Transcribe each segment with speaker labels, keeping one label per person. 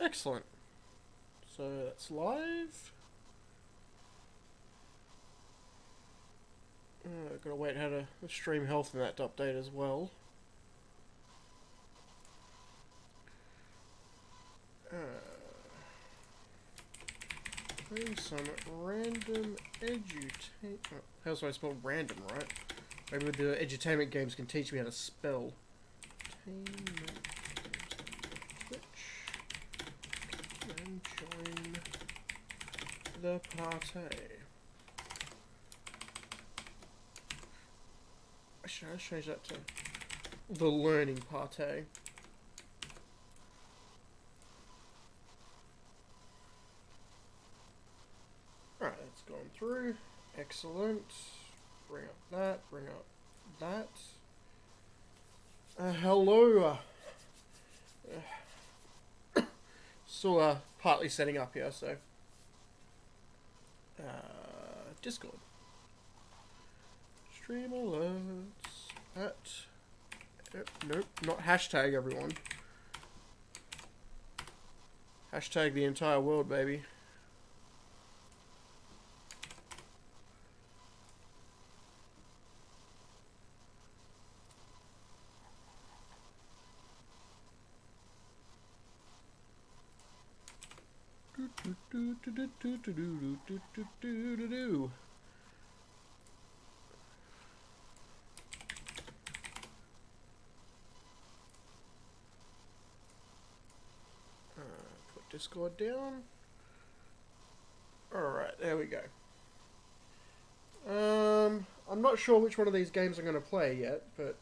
Speaker 1: Excellent. So that's live. Gotta wait how to stream health and that to update as well. Doing some random edutainment. Oh, how's I spell random, right? Maybe the edutainment games can teach me how to spell. Edutainment. Twitch. And join the party. Should I change that to the learning party? Alright, that's gone through. Excellent. Bring up that, bring up that. Hello. Still partly setting up here, so. Discord. Stream alerts. Nope, not hashtag everyone. Hashtag the entire world, baby. Put Discord down. Alright, there we go. I'm not sure which one of these games I'm going to play yet, but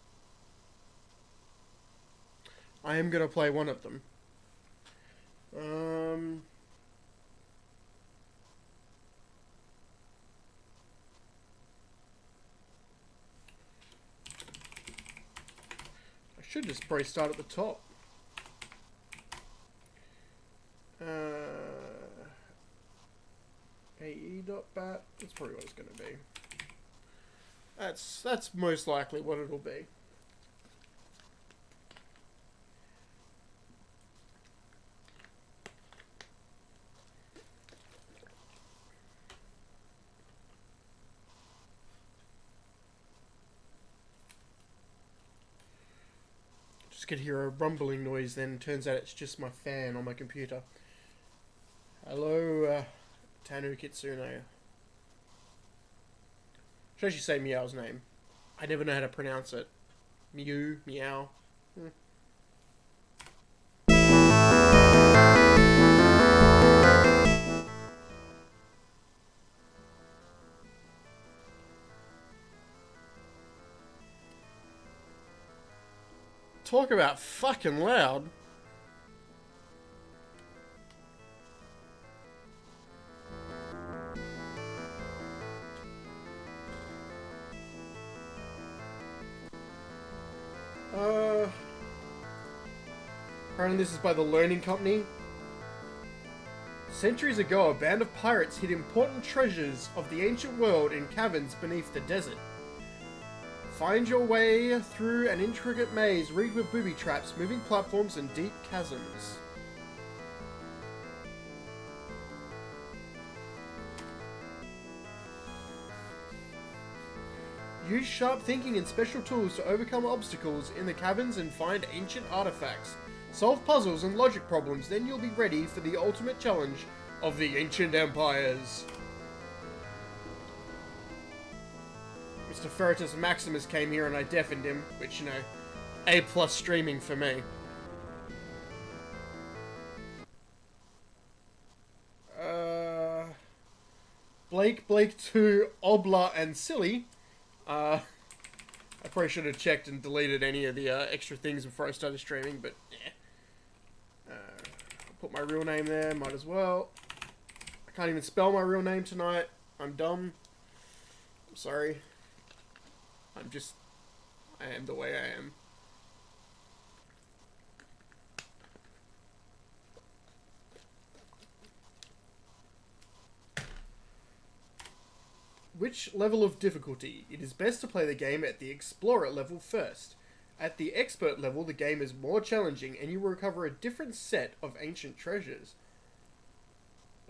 Speaker 1: I am going to play one of them. I should just probably start at the top. AE.bat, that's probably what it's going to be. That's most likely what it'll be. Just could hear a rumbling noise, then turns out it's just my fan on my computer. Hello, Tanu Kitsune. Should actually say Meow's name. I never know how to pronounce it. Mew, Meow. Talk about fucking loud. Apparently this is by the Learning Company. Centuries ago, a band of pirates hid important treasures of the ancient world in caverns beneath the desert. Find your way through an intricate maze rigged with booby traps, moving platforms, and deep chasms. Use sharp thinking and special tools to overcome obstacles in the caverns and find ancient artifacts. Solve puzzles and logic problems, then you'll be ready for the ultimate challenge of the ancient empires. Mr. Ferritus Maximus came here and I deafened him, which, you know, A+ streaming for me. Blake 2, Obla, and Silly. I probably should have checked and deleted any of the extra things before I started streaming, but yeah. I'll put my real name there, might as well. I can't even spell my real name tonight. I'm dumb. I'm sorry. I am the way I am. Which level of difficulty? It is best to play the game at the Explorer level first. At the expert level, the game is more challenging and you will recover a different set of ancient treasures.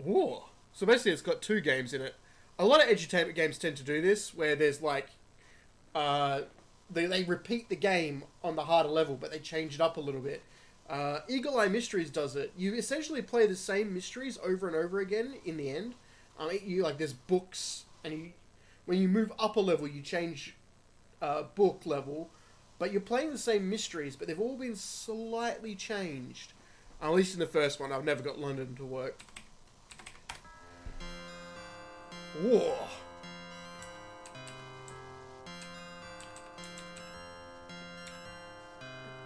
Speaker 1: Ooh. So basically it's got 2 games in it. A lot of edutainment games tend to do this, where there's like... They repeat the game on the harder level, but they change it up a little bit. Eagle Eye Mysteries does it. You essentially play the same mysteries over and over again in the end. There's books, and when you move up a level, you change book level, but you're playing the same mysteries, but they've all been slightly changed. At least in the first one, I've never got London to work. Whoa.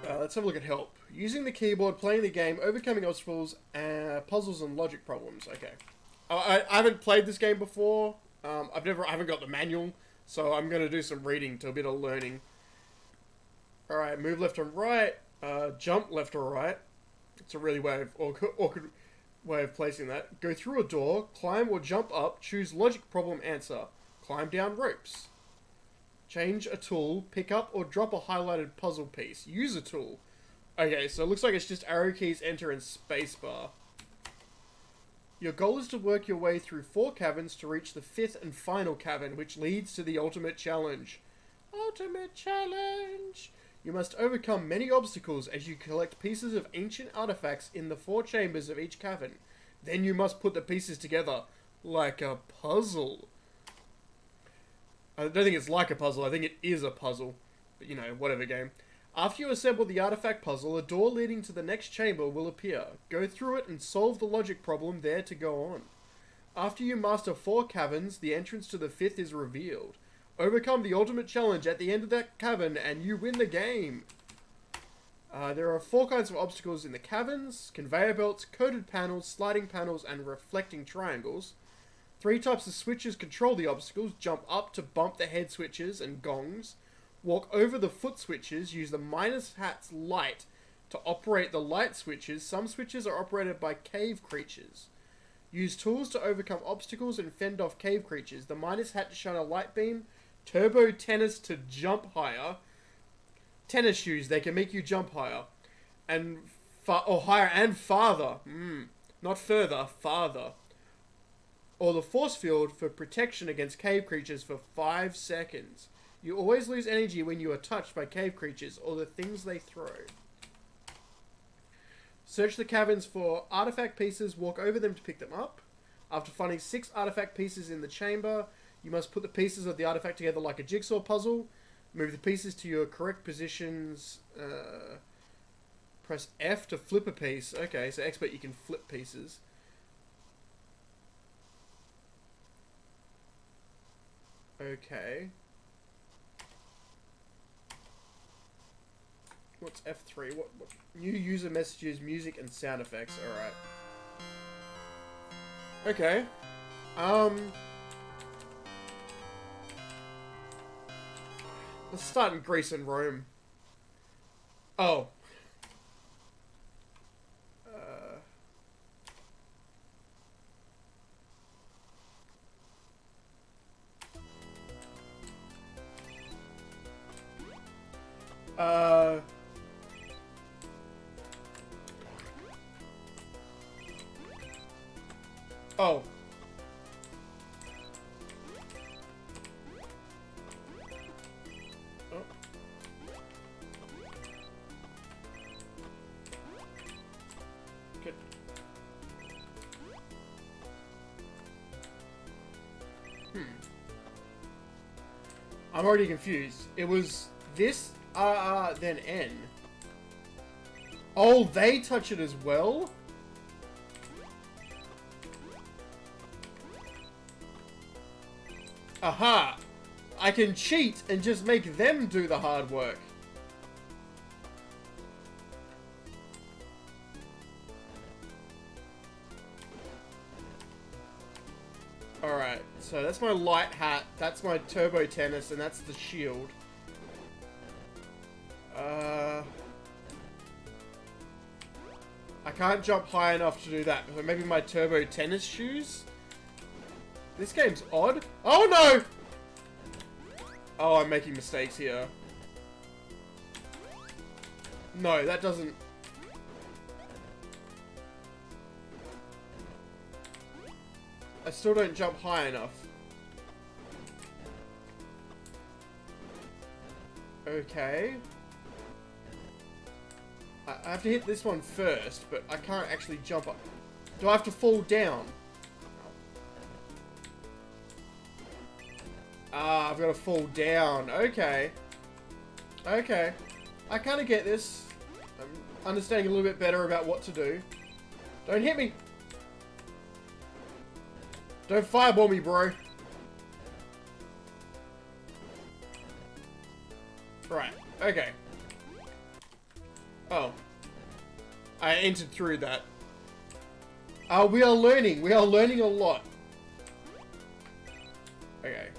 Speaker 1: Let's have a look at help. Using the keyboard, playing the game, overcoming obstacles, puzzles and logic problems. Okay. I haven't played this game before. I haven't got the manual, so I'm going to do some reading to a bit of learning. Alright, move left and right, jump left or right. It's a really awkward way of placing that. Go through a door, climb or jump up, choose logic problem answer. Climb down ropes. Change a tool, pick up or drop a highlighted puzzle piece. Use a tool. Okay, so it looks like it's just arrow keys, enter, and spacebar. Your goal is to work your way through 4 caverns to reach the 5th and final cavern, which leads to the ultimate challenge. Ultimate challenge! You must overcome many obstacles as you collect pieces of ancient artifacts in the 4 chambers of each cavern. Then you must put the pieces together like a puzzle. I don't think it's like a puzzle, I think it is a puzzle. But you know, whatever game. After you assemble the artifact puzzle, a door leading to the next chamber will appear. Go through it and solve the logic problem there to go on. After you master 4 caverns, the entrance to the 5th is revealed. Overcome the ultimate challenge at the end of that cavern and you win the game. There are 4 kinds of obstacles in the caverns: conveyor belts, coated panels, sliding panels, and reflecting triangles. 3 types of switches control the obstacles: jump up to bump the head switches and gongs. Walk over the foot switches, use the minus hat's light to operate the light switches. Some switches are operated by cave creatures. Use tools to overcome obstacles and fend off cave creatures. The minus hat to shine a light beam. Turbo tennis to jump higher. Tennis shoes, they can make you jump higher. And higher and farther. Not further, farther. Or the force field for protection against cave creatures for 5 seconds. You always lose energy when you are touched by cave creatures or the things they throw. Search the caverns for artifact pieces, walk over them to pick them up. After finding 6 artifact pieces in the chamber, you must put the pieces of the artifact together like a jigsaw puzzle. Move the pieces to your correct positions. Press F to flip a piece. Okay, so expert, you can flip pieces. Okay. What's F3? What? New user messages, music, and sound effects. Alright. Okay. Let's start in Greece and Rome. Oh. Oh. Good. I'm already confused. It was this then N. Oh, they touch it as well? Aha! I can cheat and just make them do the hard work. Alright, so that's my light hat, that's my turbo tennis, and that's the shield. I can't jump high enough to do that, but maybe my turbo tennis shoes? This game's odd. Oh no! Oh, I'm making mistakes here. No, that doesn't... I still don't jump high enough. Okay. I have to hit this one first, but I can't actually jump up. Do I have to fall down? Ah, I've got to fall down. Okay. Okay. I kind of get this. I'm understanding a little bit better about what to do. Don't hit me. Don't fireball me, bro. Right. Okay. Oh. I entered through that. We are learning. We are learning a lot. Okay.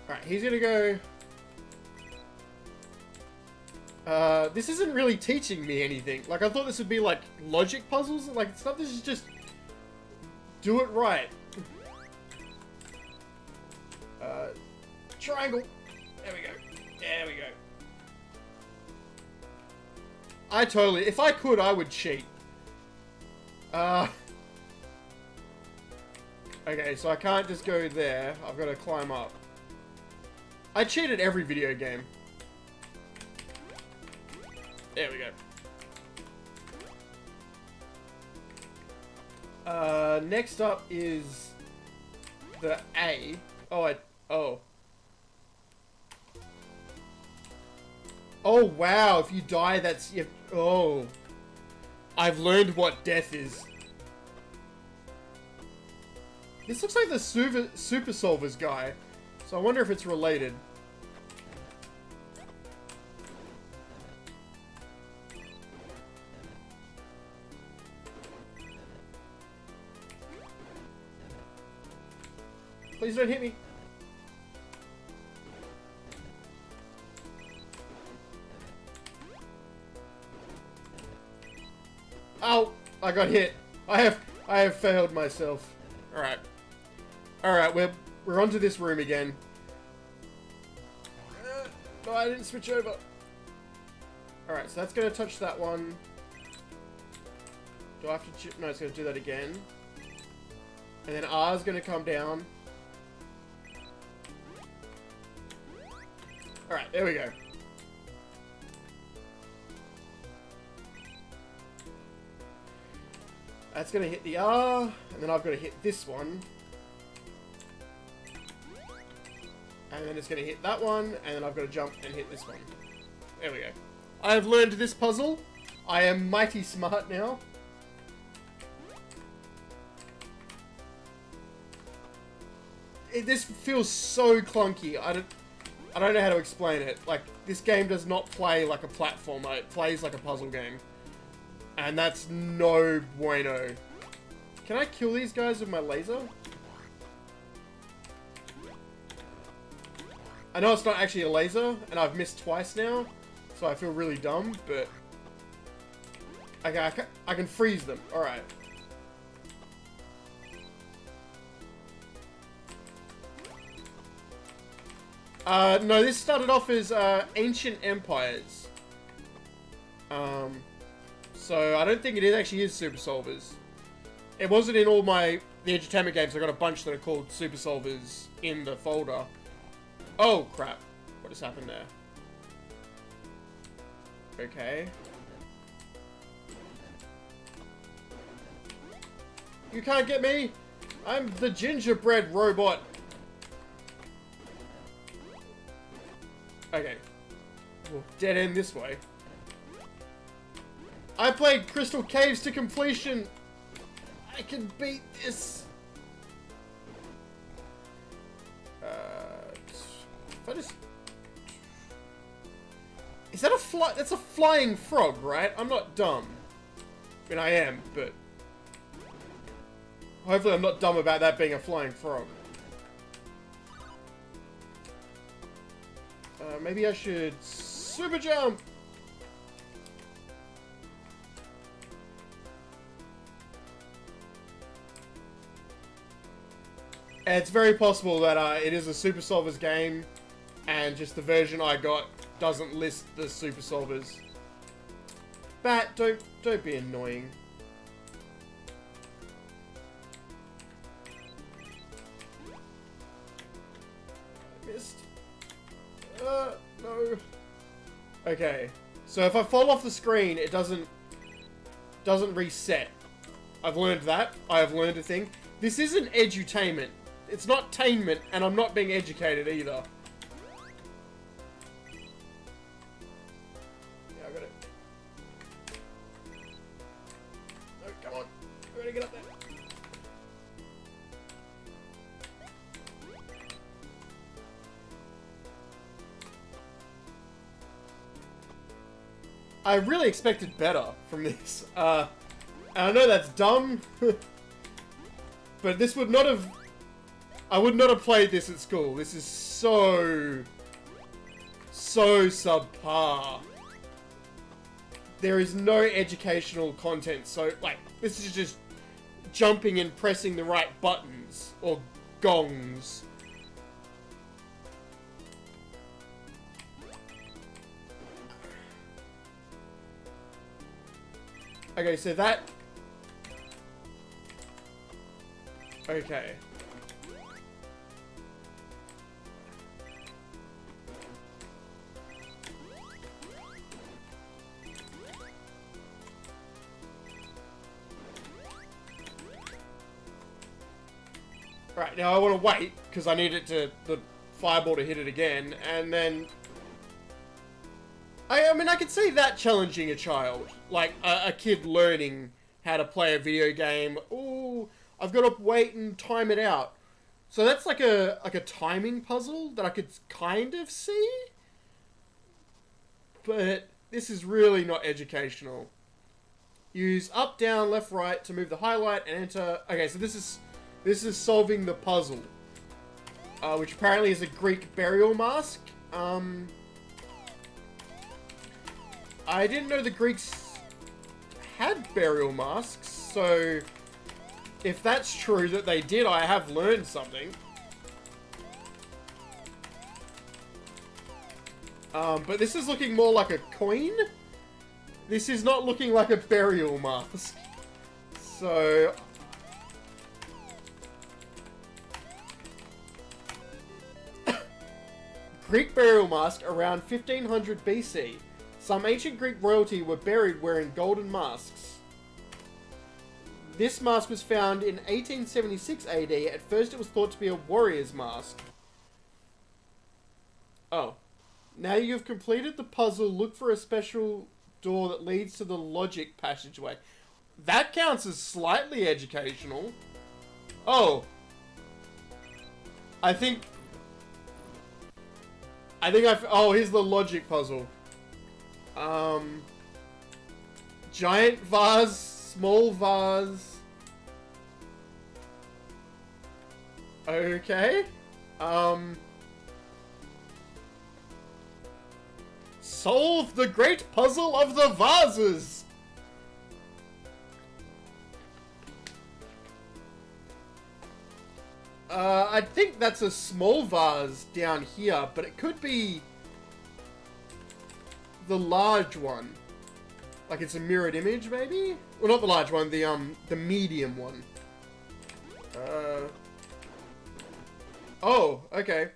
Speaker 1: Alright, he's gonna go... this isn't really teaching me anything. Like, I thought this would be, like, logic puzzles. Like, stuff this is just... do it right. Triangle. There we go. There we go. I totally... if I could, I would cheat. Okay, so I can't just go there. I've got to climb up. I cheat at every video game. There we go. Next up is the A. Oh, oh. Oh, wow. If you die, that's... oh. I've learned what death is. This looks like the Super Solvers guy. So I wonder if it's related. Please don't hit me. Oh, I got hit. I have failed myself. All right. All right, we're onto this room again. No, I didn't switch over. All right, so that's gonna touch that one. Do I have to? No, it's gonna do that again. And then R's gonna come down. Alright, there we go. That's gonna hit the R, and then I've got to hit this one. And then it's gonna hit that one, and then I've got to jump and hit this one. There we go. I have learned this puzzle. I am mighty smart now. This feels so clunky. I don't know how to explain it. Like, this game does not play like a platformer. It plays like a puzzle game. And that's no bueno. Can I kill these guys with my laser? I know it's not actually a laser, and I've missed twice now, so I feel really dumb, but... okay, I can freeze them. Alright. No, this started off as Ancient Empires. So I don't think it actually is Super Solvers. It wasn't in all the Edutainment games. I got a bunch that are called Super Solvers in the folder. Oh, crap. What just happened there? Okay. You can't get me! I'm the gingerbread robot! Okay. We'll dead end this way. I played Crystal Caves to completion! I can beat this! If I just... is that a that's a flying frog, right? I'm not dumb. I mean, I am, but... hopefully I'm not dumb about that being a flying frog. Maybe I should super jump. It's very possible that it is a Super Solvers game, and just the version I got doesn't list the Super Solvers. Bat, don't be annoying. I missed. No. Okay, so if I fall off the screen, it doesn't reset. I've learned that. I have learned a thing. This isn't edutainment. It's not tainment, and I'm not being educated either. Yeah, I got it. No, come on. I gotta get up there. I really expected better from this. And I know that's dumb, but this would not have... I would not have played this at school. This is so subpar. There is no educational content, so, like, this is just jumping and pressing the right buttons, or gongs. Okay, so that... Okay. Right, now I want to wait, because I need it to... the fireball to hit it again, and then... I mean, I could see that challenging a child. Like, a kid learning how to play a video game. Ooh, I've got to wait and time it out. So that's like a timing puzzle that I could kind of see. But this is really not educational. Use up, down, left, right to move the highlight and enter... Okay, so this is solving the puzzle. Which apparently is a Greek burial mask. I didn't know the Greeks had burial masks, so if that's true that they did, I have learned something. But this is looking more like a coin. This is not looking like a burial mask. So... Greek burial mask around 1500 BC. Some ancient Greek royalty were buried wearing golden masks. This mask was found in 1876 AD. At first it was thought to be a warrior's mask. Oh. Now you've completed the puzzle, look for a special door that leads to the logic passageway. That counts as slightly educational. Oh. I think oh, here's the logic puzzle. Giant vase, small vase. Okay. Solve the great puzzle of the vases. I think that's a small vase down here, but it could be the large one. Like it's a mirrored image, maybe? Well, not the large one, the medium one. Oh, okay.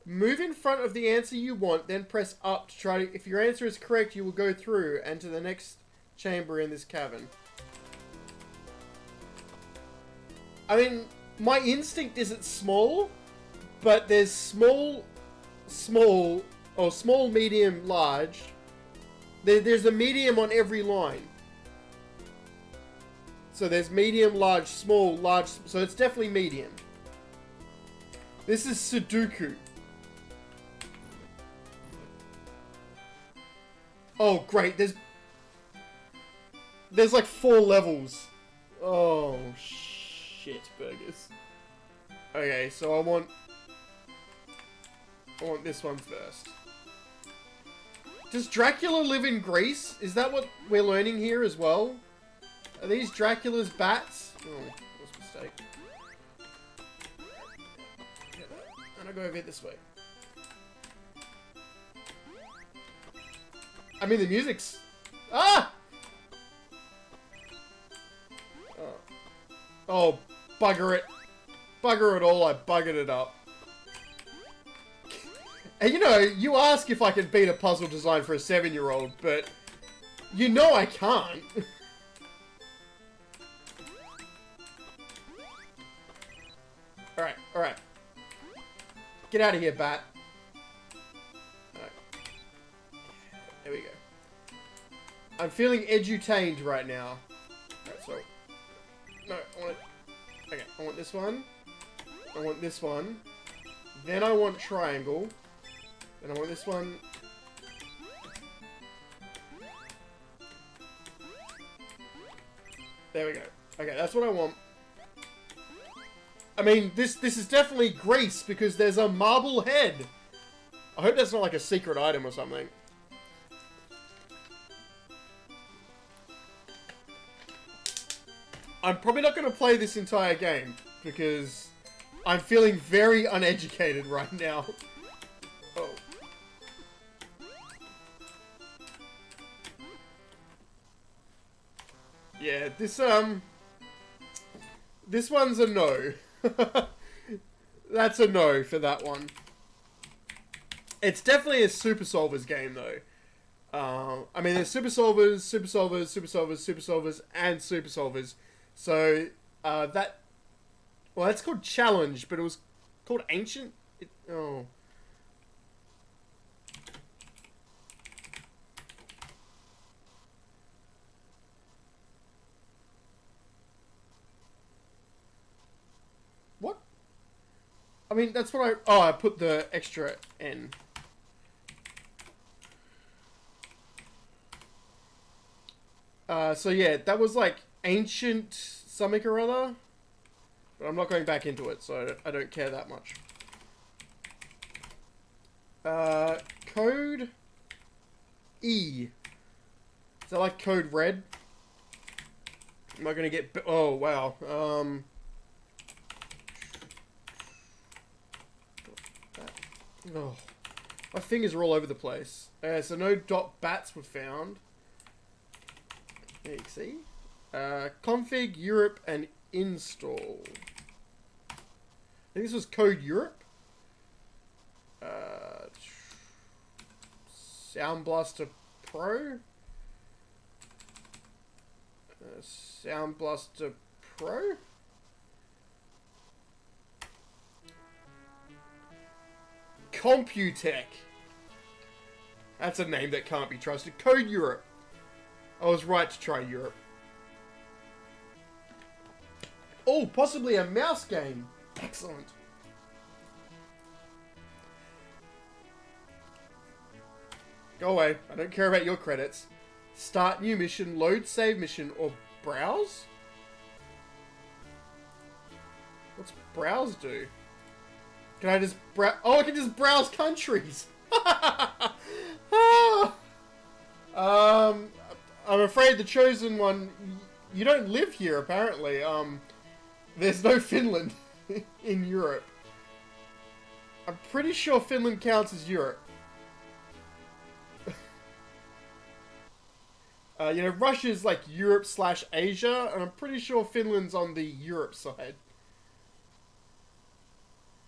Speaker 1: Move in front of the answer you want, then press up to try to... If your answer is correct, you will go through and to the next chamber in this cavern. I mean, my instinct is it's small, but there's small, medium, large. There's a medium on every line. So there's medium, large, small, large, so it's definitely medium. This is Sudoku. Oh, great, there's like 4 levels. Oh, shit burgers. Okay, so I want this one first. Does Dracula live in Greece? Is that what we're learning here as well? Are these Dracula's bats? Oh, that was a mistake. Can I go over here this way? I mean, the music's... Ah! Oh, bugger it. Bugger it all, I buggered it up. And you know, you ask if I can beat a puzzle design for a 7-year-old, but you know I can't. Alright, alright. Get out of here, bat. Alright. There we go. I'm feeling edutained right now. Alright, sorry. No, I want it. Okay, I want this one. I want this one. Then I want triangle. Then I want this one. There we go. Okay, that's what I want. I mean, this is definitely Greece because there's a marble head. I hope that's not like a secret item or something. I'm probably not going to play this entire game because I'm feeling very uneducated right now. Oh. Yeah, this one's a no. That's a no for that one. It's definitely a Super Solvers game though. I mean, there's Super Solvers, Super Solvers, Super Solvers, Super Solvers, and Super Solvers. So, that... Well, that's called Challenge, but it was called Ancient? Oh. What? I mean, that's what I... Oh, I put the extra N. So yeah, that was like Ancient something or other. But I'm not going back into it, so I don't care that much. Code E. Is that like Code Red? Am I gonna get... Oh, wow. Oh. My fingers are all over the place. So no dot bats were found. There you see. Config, Europe, and install. I think this was Code Europe. Sound Blaster Pro. Sound Blaster Pro. Computech. That's a name that can't be trusted. Code Europe. I was right to try Europe. Oh, possibly a mouse game. Excellent. Go away. I don't care about your credits. Start new mission, load save mission, or browse? What's browse do? Can I just browse? Oh, I can just browse countries. I'm afraid the chosen one, you don't live here apparently. There's no Finland in Europe. I'm pretty sure Finland counts as Europe. You know, Russia's like Europe/Asia, and I'm pretty sure Finland's on the Europe side.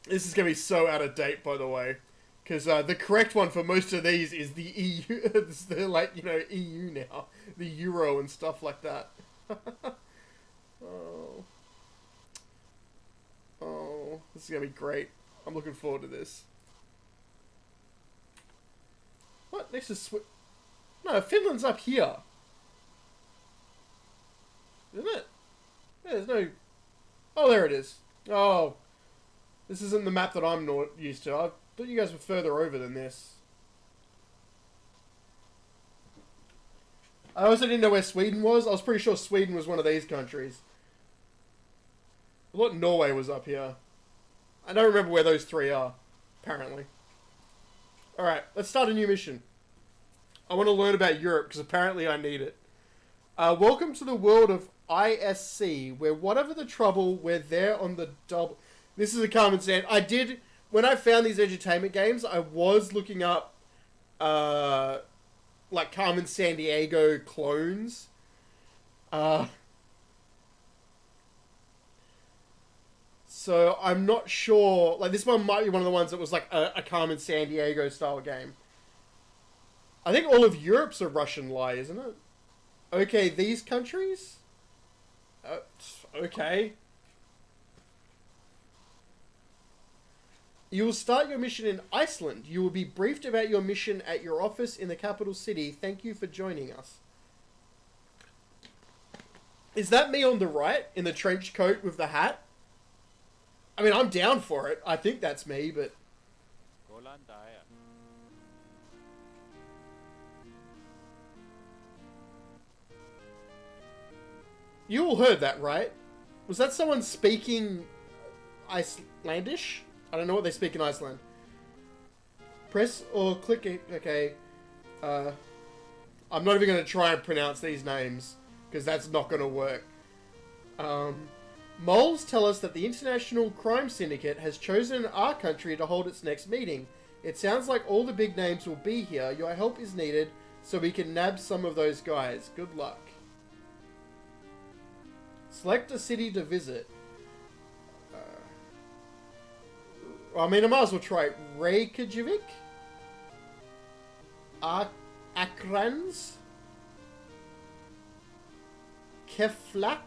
Speaker 1: This is going to be so out of date, by the way. Because the correct one for most of these is the EU. It's the, like, you know, EU now. The Euro and stuff like that. Oh. Oh. This is going to be great. I'm looking forward to this. What? Next is No, Finland's up here. Isn't it? Yeah, there's no... Oh, there it is. Oh. This isn't the map that I'm not used to. I thought you guys were further over than this. I also didn't know where Sweden was. I was pretty sure Sweden was one of these countries. I thought Norway was up here. I don't remember where those three are, apparently. Alright, let's start a new mission. I want to learn about Europe, because apparently I need it. Welcome to the world of ISC, where whatever the trouble, we're there on the double... This is a common sense. I did when I found these edutainment games, I was looking up, like Carmen Sandiego clones. So I'm not sure. Like, this one might be one of the ones that was like a Carmen Sandiego style game. I think all of Europe's a Russian lie, isn't it? Okay, these countries? Okay. You will start your mission in Iceland. You will be briefed about your mission at your office in the capital city. Thank you for joining us. Is that me on the right in the trench coat with the hat? I mean, I'm down for it. I think that's me, but... You all heard that, right? Was that someone speaking Icelandish? I don't know what they speak in Iceland. Press or click it. Okay. I'm not even going to try and pronounce these names, because that's not going to work. Moles tell us that the International Crime Syndicate has chosen our country to hold its next meeting. It sounds like all the big names will be here. Your help is needed, so we can nab some of those guys. Good luck. Select a city to visit. I mean, I might as well try Reykjavik. Akrans. Keflavik.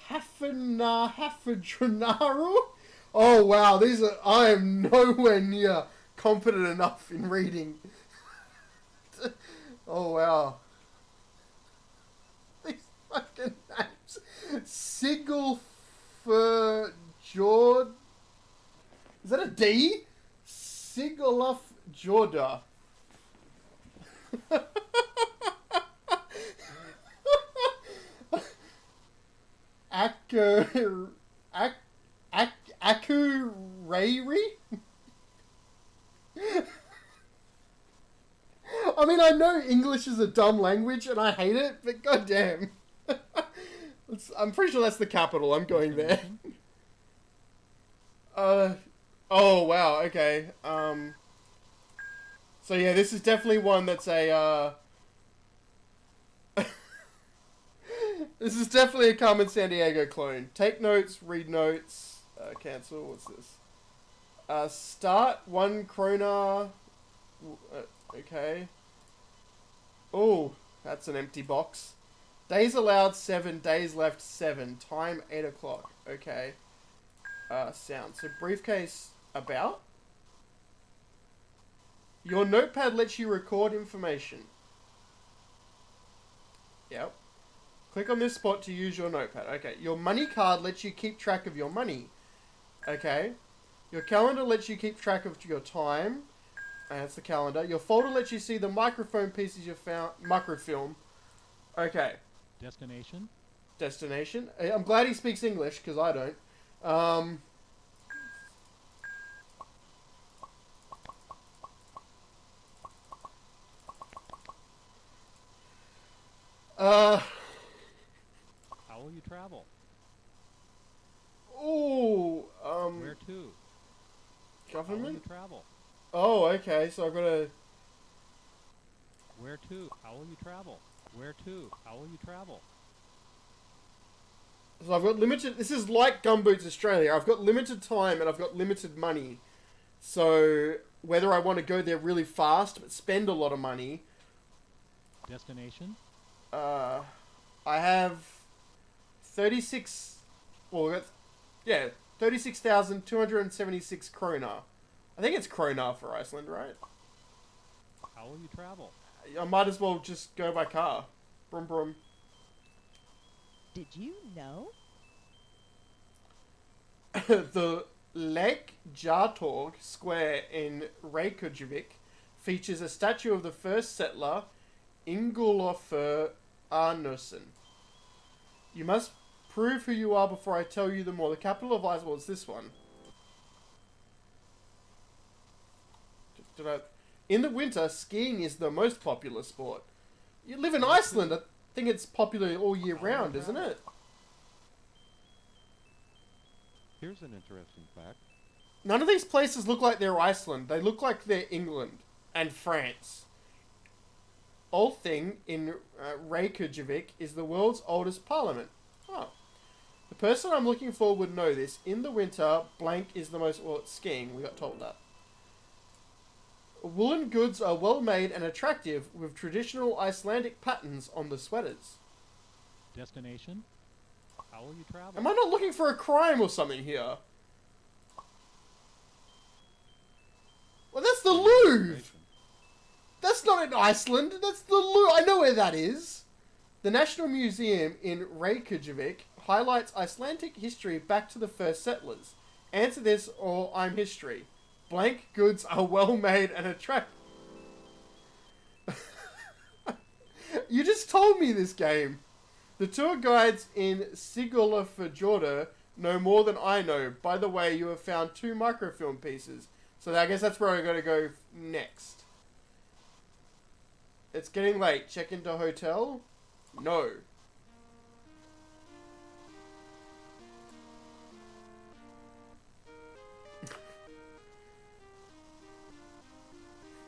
Speaker 1: Hafendranaru. Oh wow, these are. I am nowhere near competent enough in reading. Oh wow. These fucking names. Siglfjord. Is that a D? Siglfjorda. Akureyri? I mean, I know English is a dumb language and I hate it, but goddamn. I'm pretty sure that's the capital. I'm going there. Oh, wow. Okay. So yeah, this is definitely one that's a, this is definitely a Carmen Sandiego clone. Take notes, read notes, cancel, what's this? Start 1 krona, okay. Oh, that's an empty box. Days allowed 7, days left 7, time 8 o'clock, okay. Sound, so briefcase about? Your notepad lets you record information. Yep. Click on this spot to use your notepad. Okay. Your money card lets you keep track of your money. Okay. Your calendar lets you keep track of your time. That's the calendar. Your folder lets you see the microphone pieces you found. Microfilm. Okay.
Speaker 2: Destination?
Speaker 1: Destination. I'm glad he speaks English, because I don't.
Speaker 2: How will you travel?
Speaker 1: Ooh,
Speaker 2: Where to?
Speaker 1: Government?
Speaker 2: How will you travel?
Speaker 1: Oh, okay, so I've got to...
Speaker 2: Where to? How will you travel? Where to? How will you travel?
Speaker 1: So I've got limited... This is like Gumboots Australia. I've got limited time and I've got limited money. So, whether I want to go there really fast but spend a lot of money...
Speaker 2: Destination?
Speaker 1: I have 36... Well, that's... Yeah, 36,276 krona. I think it's krona for Iceland, right?
Speaker 2: How will you travel?
Speaker 1: I might as well just go by car. Brum brum.
Speaker 3: Did you know?
Speaker 1: The Lake Jartorg Square in Reykjavik features a statue of the first settler, Ingolfur Arnarson. You must prove who you are before I tell you the more. The capital of Iceland, well, it's this one. In the winter, skiing is the most popular sport. You live in Iceland. I think it's popular all year round, isn't it?
Speaker 2: Here's an interesting fact.
Speaker 1: None of these places look like they're Iceland. They look like they're England and France. Old Thing in Reykjavik is the world's oldest parliament. Oh. The person I'm looking for would know this. In the winter, blank is the most... Well, it's skiing. We got told that. Woolen goods are well made and attractive with traditional Icelandic patterns on the sweaters.
Speaker 2: Destination? How will you travel?
Speaker 1: Am I not looking for a crime or something here? Well, that's the Louvre! That's not in Iceland, that's the Louvre. I know where that is. The National Museum in Reykjavik highlights Icelandic history back to the first settlers. Answer this or I'm history. Blank goods are well made and attract... You just told me this game. The tour guides in Siglufjordur know more than I know. By the way, you have found 2 microfilm pieces. So I guess that's where I gotta go next. It's getting late. Check into hotel? No.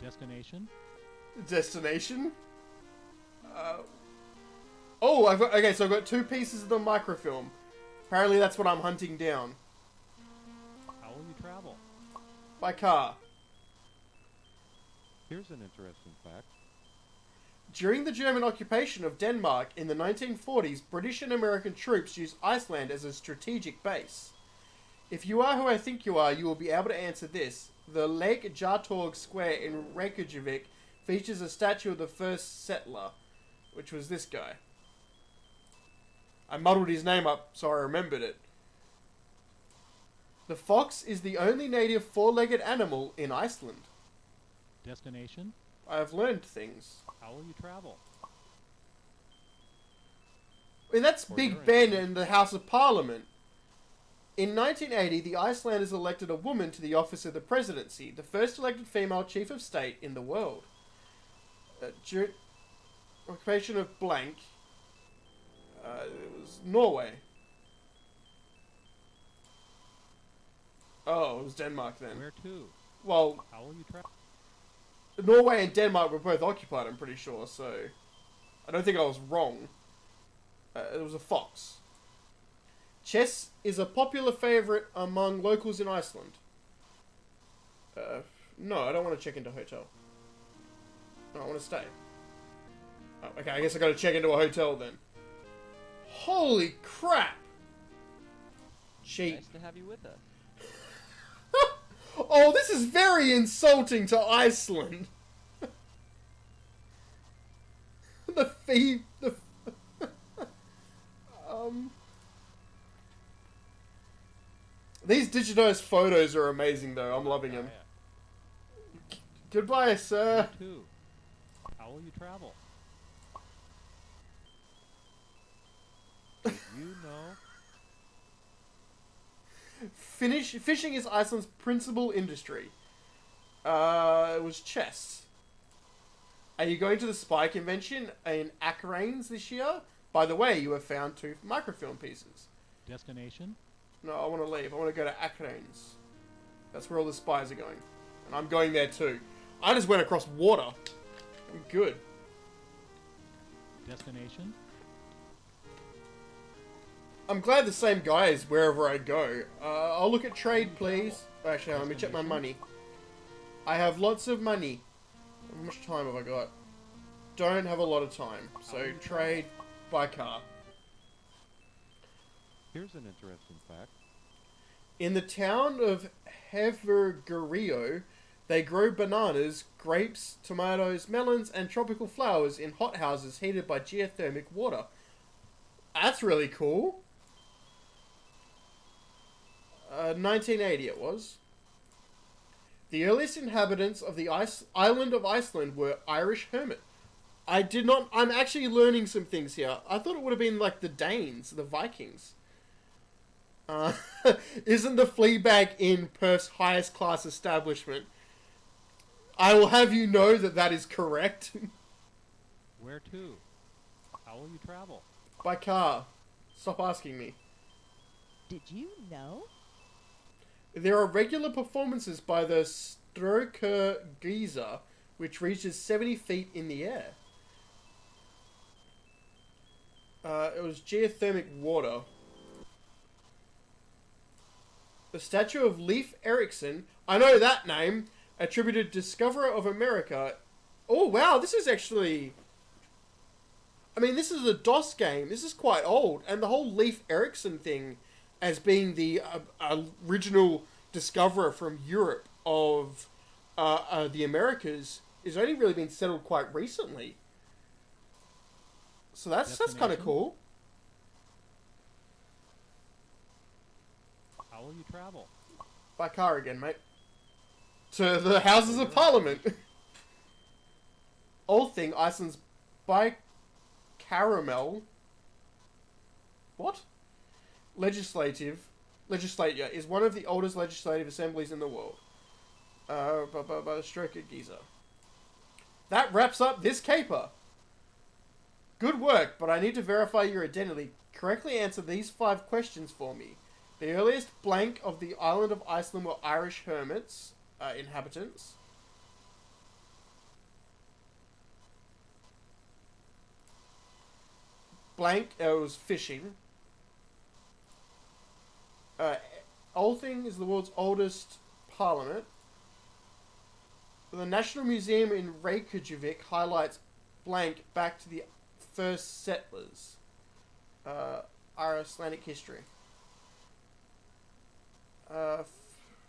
Speaker 2: Destination?
Speaker 1: Destination? Oh, okay, so I've got 2 pieces of the microfilm. Apparently that's what I'm hunting down.
Speaker 2: How will you travel?
Speaker 1: By car.
Speaker 2: Here's an interesting fact.
Speaker 1: During the German occupation of Denmark in the 1940s, British and American troops used Iceland as a strategic base. If you are who I think you are, you will be able to answer this. The Lake Jartorg Square in Reykjavik features a statue of the first settler, which was this guy. I muddled his name up so I remembered it. The fox is the only native 4-legged animal in Iceland.
Speaker 2: Destination?
Speaker 1: I have learned things.
Speaker 2: How will you travel?
Speaker 1: I mean, that's Big Ben and the House of Parliament. In 1980, the Icelanders elected a woman to the office of the presidency, the first elected female chief of state in the world. During occupation of blank, it was Norway. Oh, it was Denmark then.
Speaker 2: Where to?
Speaker 1: Well,
Speaker 2: How will you travel?
Speaker 1: Norway and Denmark were both occupied, I'm pretty sure, so I don't think I was wrong. It was a fox. Chess is a popular favourite among locals in Iceland. No, I don't want to check into a hotel. No, I want to stay. Oh, okay, I guess I gotta check into a hotel then. Holy crap! Cheap.
Speaker 4: Nice to have you with us.
Speaker 1: Oh, this is very insulting to Iceland. The fee... These digitized photos are amazing though, I'm loving them. Goodbye, sir.
Speaker 2: Where to? How will you travel? Did you know?
Speaker 1: Fishing is Iceland's principal industry. It was chess. Are you going to the Spy Convention in Akranes this year? By the way, you have found 2 microfilm pieces.
Speaker 2: Destination?
Speaker 1: No, I want to leave. I want to go to Akranes. That's where all the spies are going. And I'm going there too. I just went across water. I'm good.
Speaker 2: Destination?
Speaker 1: I'm glad the same guy is wherever I go. I'll look at trade, please. Actually, let me check my money. I have lots of money. How much time have I got? Don't have a lot of time. So, trade by car.
Speaker 2: Here's an interesting fact.
Speaker 1: In the town of Hevergerio, they grow bananas, grapes, tomatoes, melons, and tropical flowers in hothouses heated by geothermic water. That's really cool. 1980 it was. The earliest inhabitants of the island of Iceland were Irish hermit. I'm actually learning some things here. I thought it would have been like the Danes, the Vikings. Isn't the Fleabag Inn Perth's highest class establishment? I will have you know that that is correct.
Speaker 2: Where to? How will you travel?
Speaker 1: By car. Stop asking me.
Speaker 3: Did you know?
Speaker 1: There are regular performances by the Stroker Geyser, which reaches 70 feet in the air. It was geothermic water. The statue of Leif Erikson, I know that name, attributed discoverer of America. Oh wow, this is actually... I mean, this is a DOS game. This is quite old. And the whole Leif Erikson thing as being the original discoverer from Europe of the Americas is only really been settled quite recently. So that's kind of cool.
Speaker 2: How will you travel?
Speaker 1: By car again, mate. To the Houses of Parliament. Old thing, Iceland's bicameral... What? Legislature is one of the oldest legislative assemblies in the world. By the stroke of Giza. That wraps up this caper. Good work, but I need to verify your identity. Correctly answer these 5 questions for me. The earliest blank of the island of Iceland were Irish hermits, inhabitants. Blank, was fishing. Althing is the world's oldest parliament. The National Museum in Reykjavik highlights blank back to the first settlers. Icelandic history.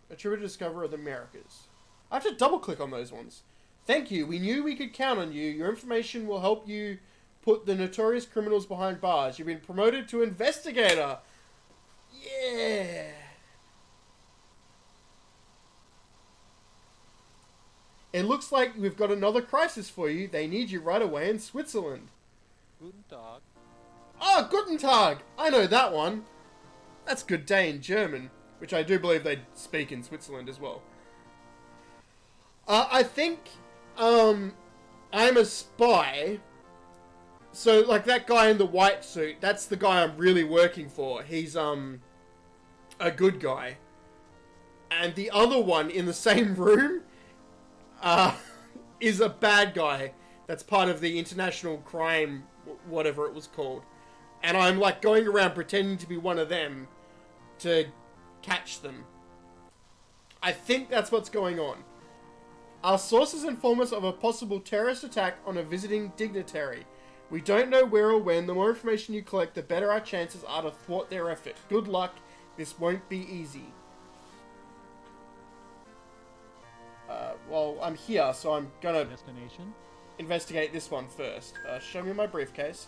Speaker 1: Attributed discoverer of the Americas. I have to double click on those ones. Thank you. We knew we could count on you. Your information will help you put the notorious criminals behind bars. You've been promoted to investigator. Yeah. It looks like we've got another crisis for you. They need you right away in Switzerland.
Speaker 2: Guten Tag.
Speaker 1: Oh, Guten Tag! I know that one. That's good day in German, which I do believe they speak in Switzerland as well. I think, I'm a spy. So, like, that guy in the white suit, that's the guy I'm really working for. He's, a good guy. And the other one in the same room, is a bad guy. That's part of the international crime, whatever it was called. And I'm, like, going around pretending to be one of them to catch them. I think that's what's going on. Our sources inform us of a possible terrorist attack on a visiting dignitary. We don't know where or when. The more information you collect, the better our chances are to thwart their effort. Good luck. This won't be easy. Well, I'm here, so I'm gonna
Speaker 2: Destination?
Speaker 1: investigate this one first. Show me my briefcase.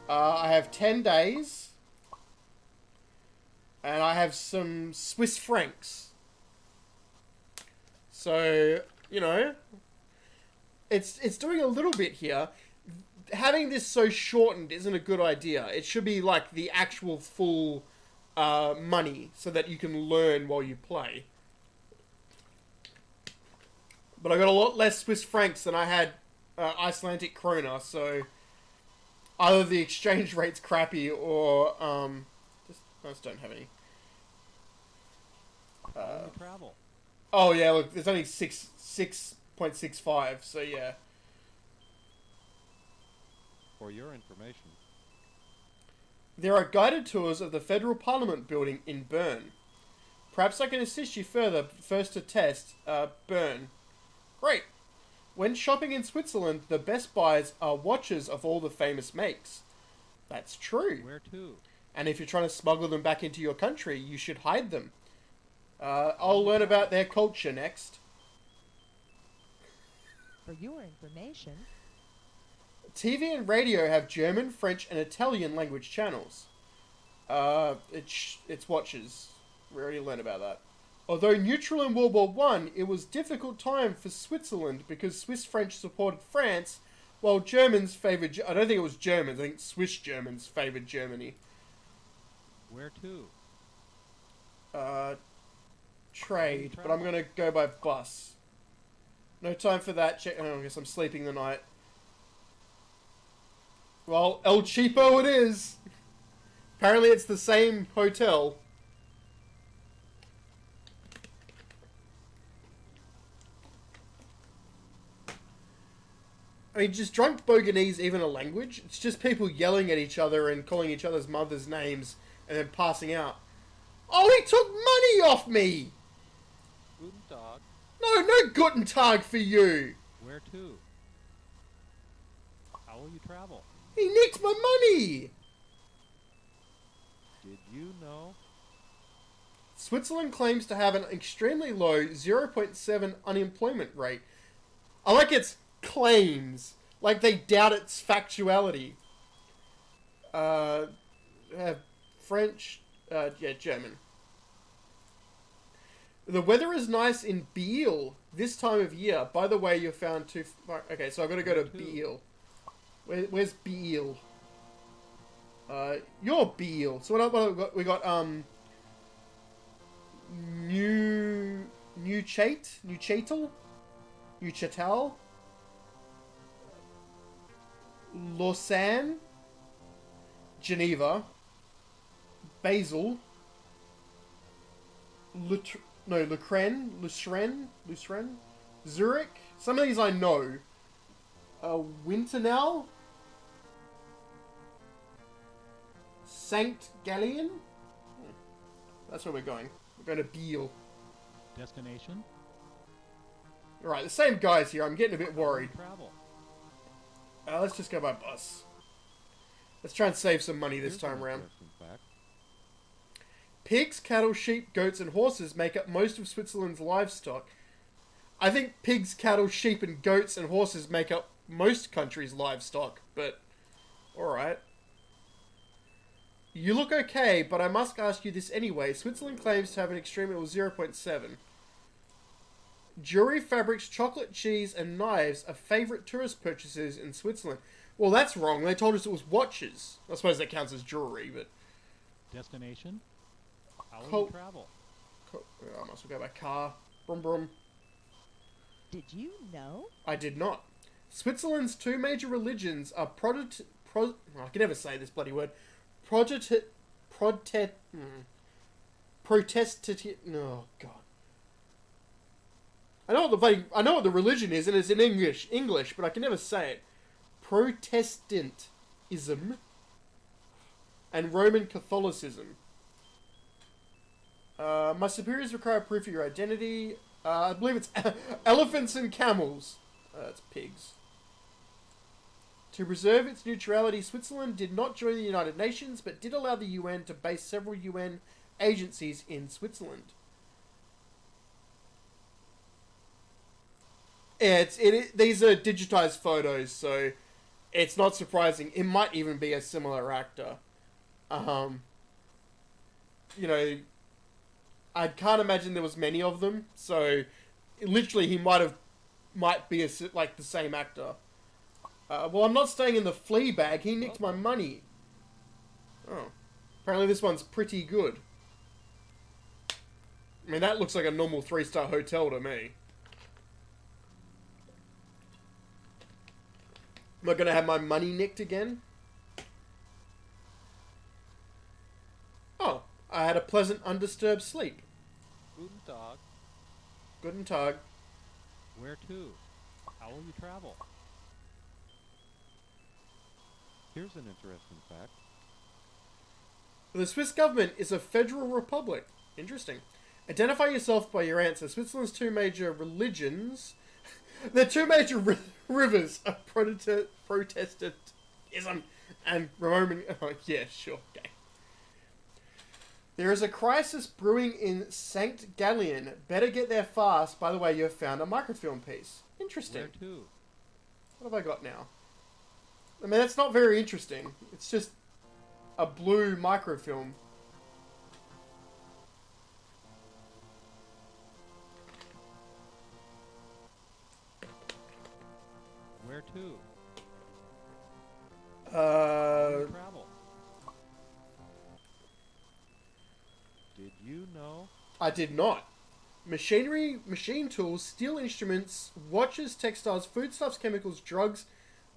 Speaker 1: I have 10 days. And I have some Swiss francs. So, you know, it's doing a little bit here. Having this so shortened isn't a good idea. It should be like the actual full money so that you can learn while you play. But I got a lot less Swiss francs than I had Icelandic krona, so either the exchange rate's crappy or I just don't have any.
Speaker 2: How will you travel?
Speaker 1: Oh yeah, look, there's only 6.65, so yeah.
Speaker 2: For your information.
Speaker 1: There are guided tours of the Federal Parliament building in Bern. Perhaps I can assist you further, but first to test, Bern. Great. When shopping in Switzerland, the best buys are watches of all the famous makes. That's true.
Speaker 2: Where to?
Speaker 1: And if you're trying to smuggle them back into your country, you should hide them. I'll learn about their culture next.
Speaker 3: For your information,
Speaker 1: TV and radio have German, French, and Italian language channels. It's watches. We already learned about that. Although neutral in World War One, it was a difficult time for Switzerland because Swiss French supported France, while Germans favoured... I don't think it was Germans, I think Swiss Germans favoured Germany.
Speaker 2: Where to?
Speaker 1: Trade, but I'm gonna go by bus. No time for that. Oh, I guess I'm sleeping the night. Well, El Cheapo it is. Apparently it's the same hotel. mean, just drunk Boganese even a language? It's just people yelling at each other and calling each other's mothers' names and then passing out. Oh, he took money off me!
Speaker 2: Guten Tag.
Speaker 1: No Guten Tag for you!
Speaker 2: Where to? How will you travel?
Speaker 1: He nicked my money!
Speaker 2: Did you know?
Speaker 1: Switzerland claims to have an extremely low 0.7 unemployment rate. I like its claims. Like they doubt its factuality. French, yeah, German. The weather is nice in Biel this time of year. By the way, you found too far. Okay, so I've got to go to Biel. Where's Biel? You're Biel. So what have we got? We got, Neuchâtel, Lausanne, Geneva, Basel, Lucerne, Zurich. Some of these I know. Winternau, Saint Gallen. That's where we're going. We're going to Biel.
Speaker 2: Destination?
Speaker 1: Alright, the same guys here. I'm getting a bit worried.
Speaker 2: Travel.
Speaker 1: Let's just go by bus. Let's try and save some money this
Speaker 2: Here's
Speaker 1: time
Speaker 2: an
Speaker 1: around.
Speaker 2: interesting fact.
Speaker 1: Pigs, cattle, sheep, goats, and horses make up most of Switzerland's livestock. I think pigs, cattle, sheep, and goats and horses make up most countries' livestock, but alright. You look okay, but I must ask you this anyway. Switzerland claims to have an extreme level 0.7. Jewelry, fabrics, chocolate, cheese, and knives are favourite tourist purchases in Switzerland. Well, that's wrong. They told us it was watches. I suppose that counts as jewelry, but...
Speaker 2: Destination? How will you travel?
Speaker 1: I must go by car. Brum brum.
Speaker 3: Did you know?
Speaker 1: I did not. Switzerland's two major religions are I can never say this bloody word. Protestant... Oh, God. I know what the religion is, and it's in English, but I can never say it. Protestantism and Roman Catholicism. My superiors require proof of your identity. I believe it's elephants and camels. It's pigs. To preserve its neutrality, Switzerland did not join the United Nations, but did allow the UN to base several UN agencies in Switzerland. Yeah, these are digitized photos, so it's not surprising. It might even be a similar actor. You know, I can't imagine there was many of them, so literally he might be like the same actor. Well, I'm not staying in the flea bag. He nicked my money. Oh, apparently this one's pretty good. I mean, that looks like a normal 3-star hotel to me. Am I gonna have my money nicked again? Oh, I had a pleasant, undisturbed sleep.
Speaker 2: Guten Tag.
Speaker 1: Guten Tag.
Speaker 2: Where to? How will you travel? Here's an interesting fact.
Speaker 1: The Swiss government is a federal republic. Interesting. Identify yourself by your answer. Switzerland's two major religions... Their two major rivers are Protestantism and Roman... Oh, yeah, sure. Okay. There is a crisis brewing in St. Gallen. Better get there fast. By the way, you have found a microfilm piece. Interesting.
Speaker 2: Where to?
Speaker 1: What have I got now? I mean, that's not very interesting. It's just a blue microfilm.
Speaker 2: Where to? Travel. Did you know?
Speaker 1: I did not. Machinery, machine tools, steel instruments, watches, textiles, foodstuffs, chemicals, drugs,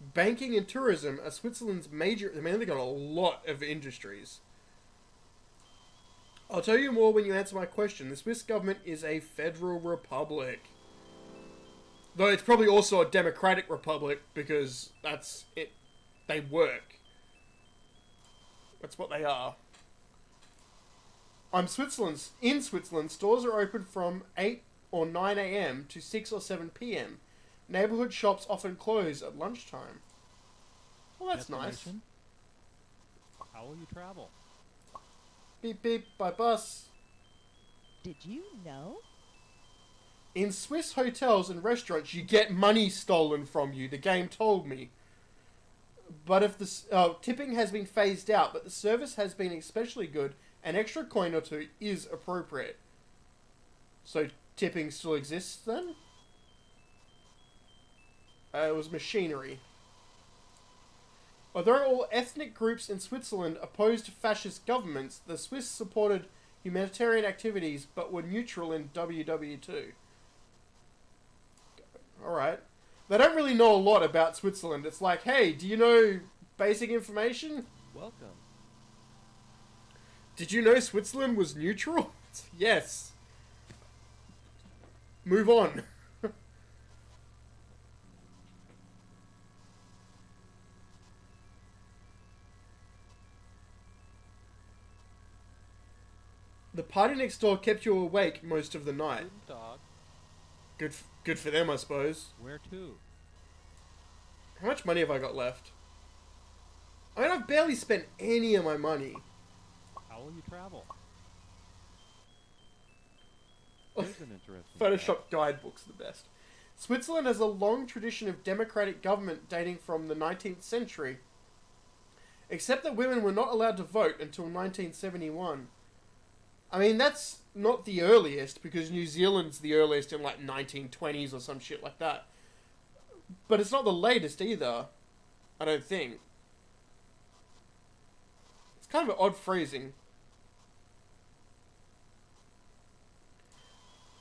Speaker 1: banking, and tourism are Switzerland's major... I mean, they've got a lot of industries. I'll tell you more when you answer my question. The Swiss government is a federal republic. Though it's probably also a democratic republic because that's it. They work. That's what they are. In Switzerland, stores are open from 8 or 9 a.m. to 6 or 7 p.m. Neighborhood shops often close at lunchtime. Well, that's nice.
Speaker 2: Destination? How will you travel?
Speaker 1: Beep beep, by bus.
Speaker 3: Did you know?
Speaker 1: In Swiss hotels and restaurants, you get money stolen from you, the game told me. But if the tipping has been phased out, but the service has been especially good, an extra coin or two is appropriate. So tipping still exists then? It was machinery. Although all ethnic groups in Switzerland opposed fascist governments, the Swiss supported humanitarian activities but were neutral in WW2. Alright. They don't really know a lot about Switzerland. It's like, hey, do you know basic information?
Speaker 2: Welcome.
Speaker 1: Did you know Switzerland was neutral? Yes. Move on. The party next door kept you awake most of the night.
Speaker 2: Good dog.
Speaker 1: Good for them, I suppose.
Speaker 2: Where to?
Speaker 1: How much money have I got left? I mean, I've barely spent any of my money.
Speaker 2: How will you travel?
Speaker 1: Oh,
Speaker 2: Here's an interesting
Speaker 1: Photoshop
Speaker 2: fact.
Speaker 1: guidebooks are the best. Switzerland has a long tradition of democratic government dating from the 19th century. Except that women were not allowed to vote until 1971. I mean, that's not the earliest, because New Zealand's the earliest in like 1920s or some shit like that. But it's not the latest either, I don't think. It's kind of an odd phrasing.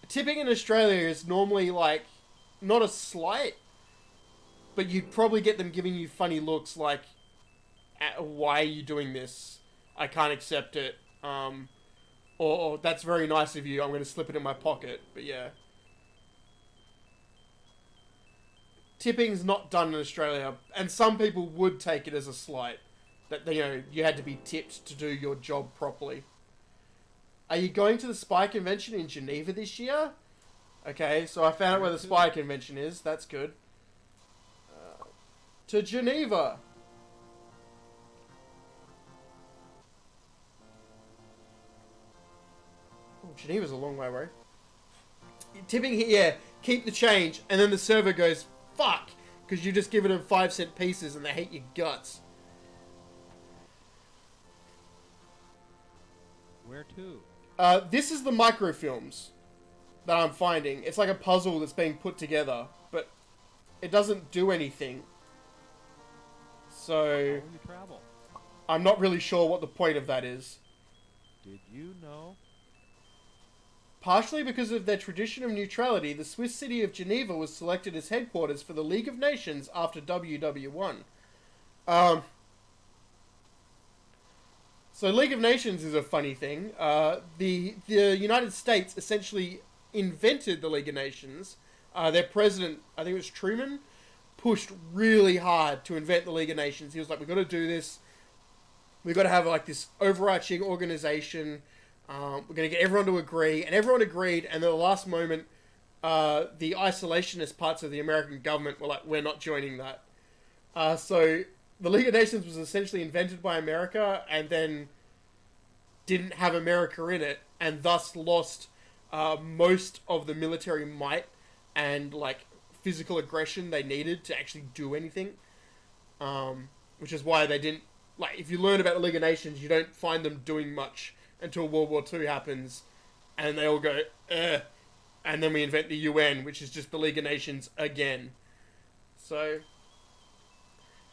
Speaker 1: Tipping in Australia is normally like, not a slight, but you'd probably get them giving you funny looks like, why are you doing this? I can't accept it. Or that's very nice of you, I'm going to slip it in my pocket. But yeah. Tipping's not done in Australia, and some people would take it as a slight. That, you know, you had to be tipped to do your job properly. Are you going to the Spy Convention in Geneva this year? Okay, so I found out where the Spy Convention is. That's good. To Geneva. Oh, Geneva's a long way away. Tipping here, yeah, keep the change, and then the server goes, fuck, because you just given them 5-cent pieces and they hate your guts.
Speaker 2: Where to?
Speaker 1: This is the microfilms that I'm finding. It's like a puzzle that's being put together, but it doesn't do anything.
Speaker 2: How will
Speaker 1: So,
Speaker 2: you travel?
Speaker 1: I'm not really sure what the point of that is.
Speaker 2: Did you know?
Speaker 1: Partially because of their tradition of neutrality, the Swiss city of Geneva was selected as headquarters for the League of Nations after WW1. So League of Nations is a funny thing. The United States essentially invented the League of Nations. Their president, I think it was Truman, pushed really hard to invent the League of Nations. He was like, we've got to do this. We've got to have like this overarching organization. We're going to get everyone to agree. And everyone agreed. And at the last moment, the isolationist parts of the American government were like, we're not joining that. So the League of Nations was essentially invented by America and then didn't have America in it, and thus lost most of the military might and like physical aggression they needed to actually do anything. Which is why they didn't, like, if you learn about the League of Nations, you don't find them doing much until World War II happens, and they all go, and then we invent the UN, which is just the League of Nations again. So,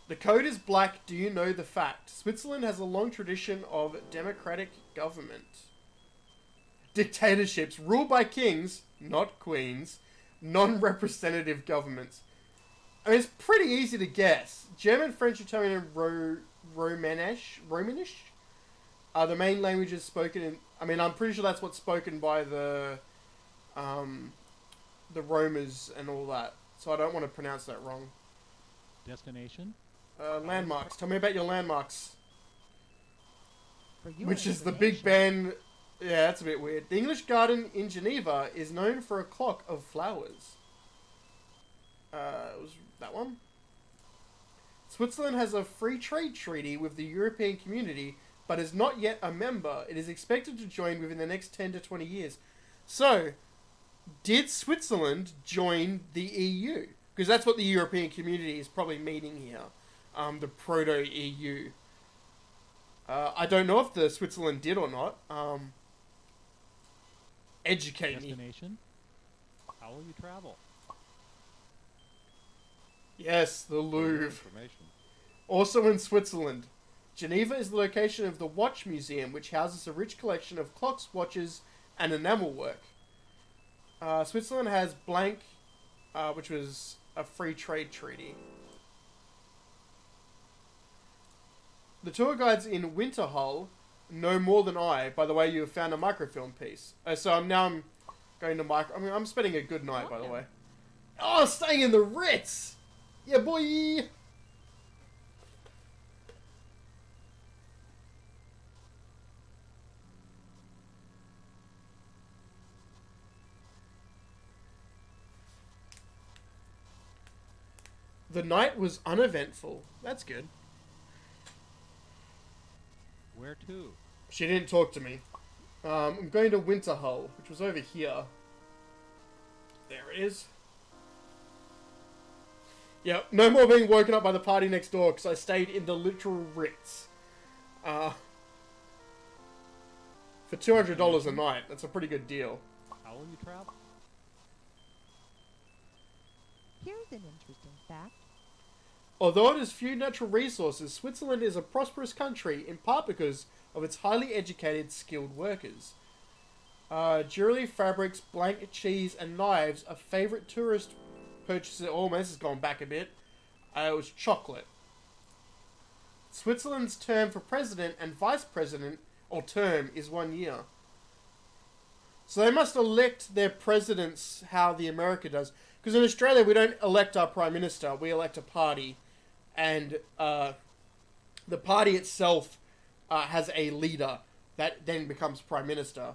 Speaker 1: the code is black. Do you know the fact? Switzerland has a long tradition of democratic government. Dictatorships ruled by kings, not queens. Non-representative governments. I mean, it's pretty easy to guess. German, French, Italian, and Romanish are the main languages spoken in... I mean, I'm pretty sure that's what's spoken by the Romas and all that. so I don't want to pronounce that wrong.
Speaker 2: Destination?
Speaker 1: Landmarks. Tell me about your landmarks.
Speaker 3: For your
Speaker 1: Which is the Big
Speaker 3: information,
Speaker 1: Ben. Yeah, that's a bit weird. The English Garden in Geneva is known for a clock of flowers. It was that one? Switzerland has a free trade treaty with the European Community, but is not yet a member. It is expected to join within the next 10 to 20 years. So, did Switzerland join the EU? Because that's what the European Community is probably meaning here. The proto-EU. I don't know if the Switzerland did or not. Educate me.
Speaker 2: Destination? How will you travel?
Speaker 1: Yes, the
Speaker 2: For your
Speaker 1: Louvre.
Speaker 2: information.
Speaker 1: Also in Switzerland. Geneva is the location of the Watch Museum, which houses a rich collection of clocks, watches, and enamel work. Switzerland has blank, which was a free trade treaty. The tour guides in Winterhull know more than I. By the way, you have found a microfilm piece. So I'm going to I'm spending a good night, by the way. Oh, staying in the Ritz! Yeah, boy! The night was uneventful. That's good.
Speaker 2: Where to?
Speaker 1: She didn't talk to me. I'm going to Winterhull, which was over here. There it is. Yep, no more being woken up by the party next door because I stayed in the literal Ritz. For $200 a night, that's a pretty good deal.
Speaker 2: How will you travel?
Speaker 3: here's an interesting fact.
Speaker 1: Although it has few natural resources, Switzerland is a prosperous country in part because of its highly educated, skilled workers. Jewelry, fabrics, blanket cheese, and knives are favourite tourist purchases. Oh, man, this has gone back a bit. It was chocolate. Switzerland's term for president and vice president, or term, is 1 year. So they must elect their presidents how the America does. Because in Australia, we don't elect our prime minister, we elect a party. And the party itself has a leader that then becomes prime minister.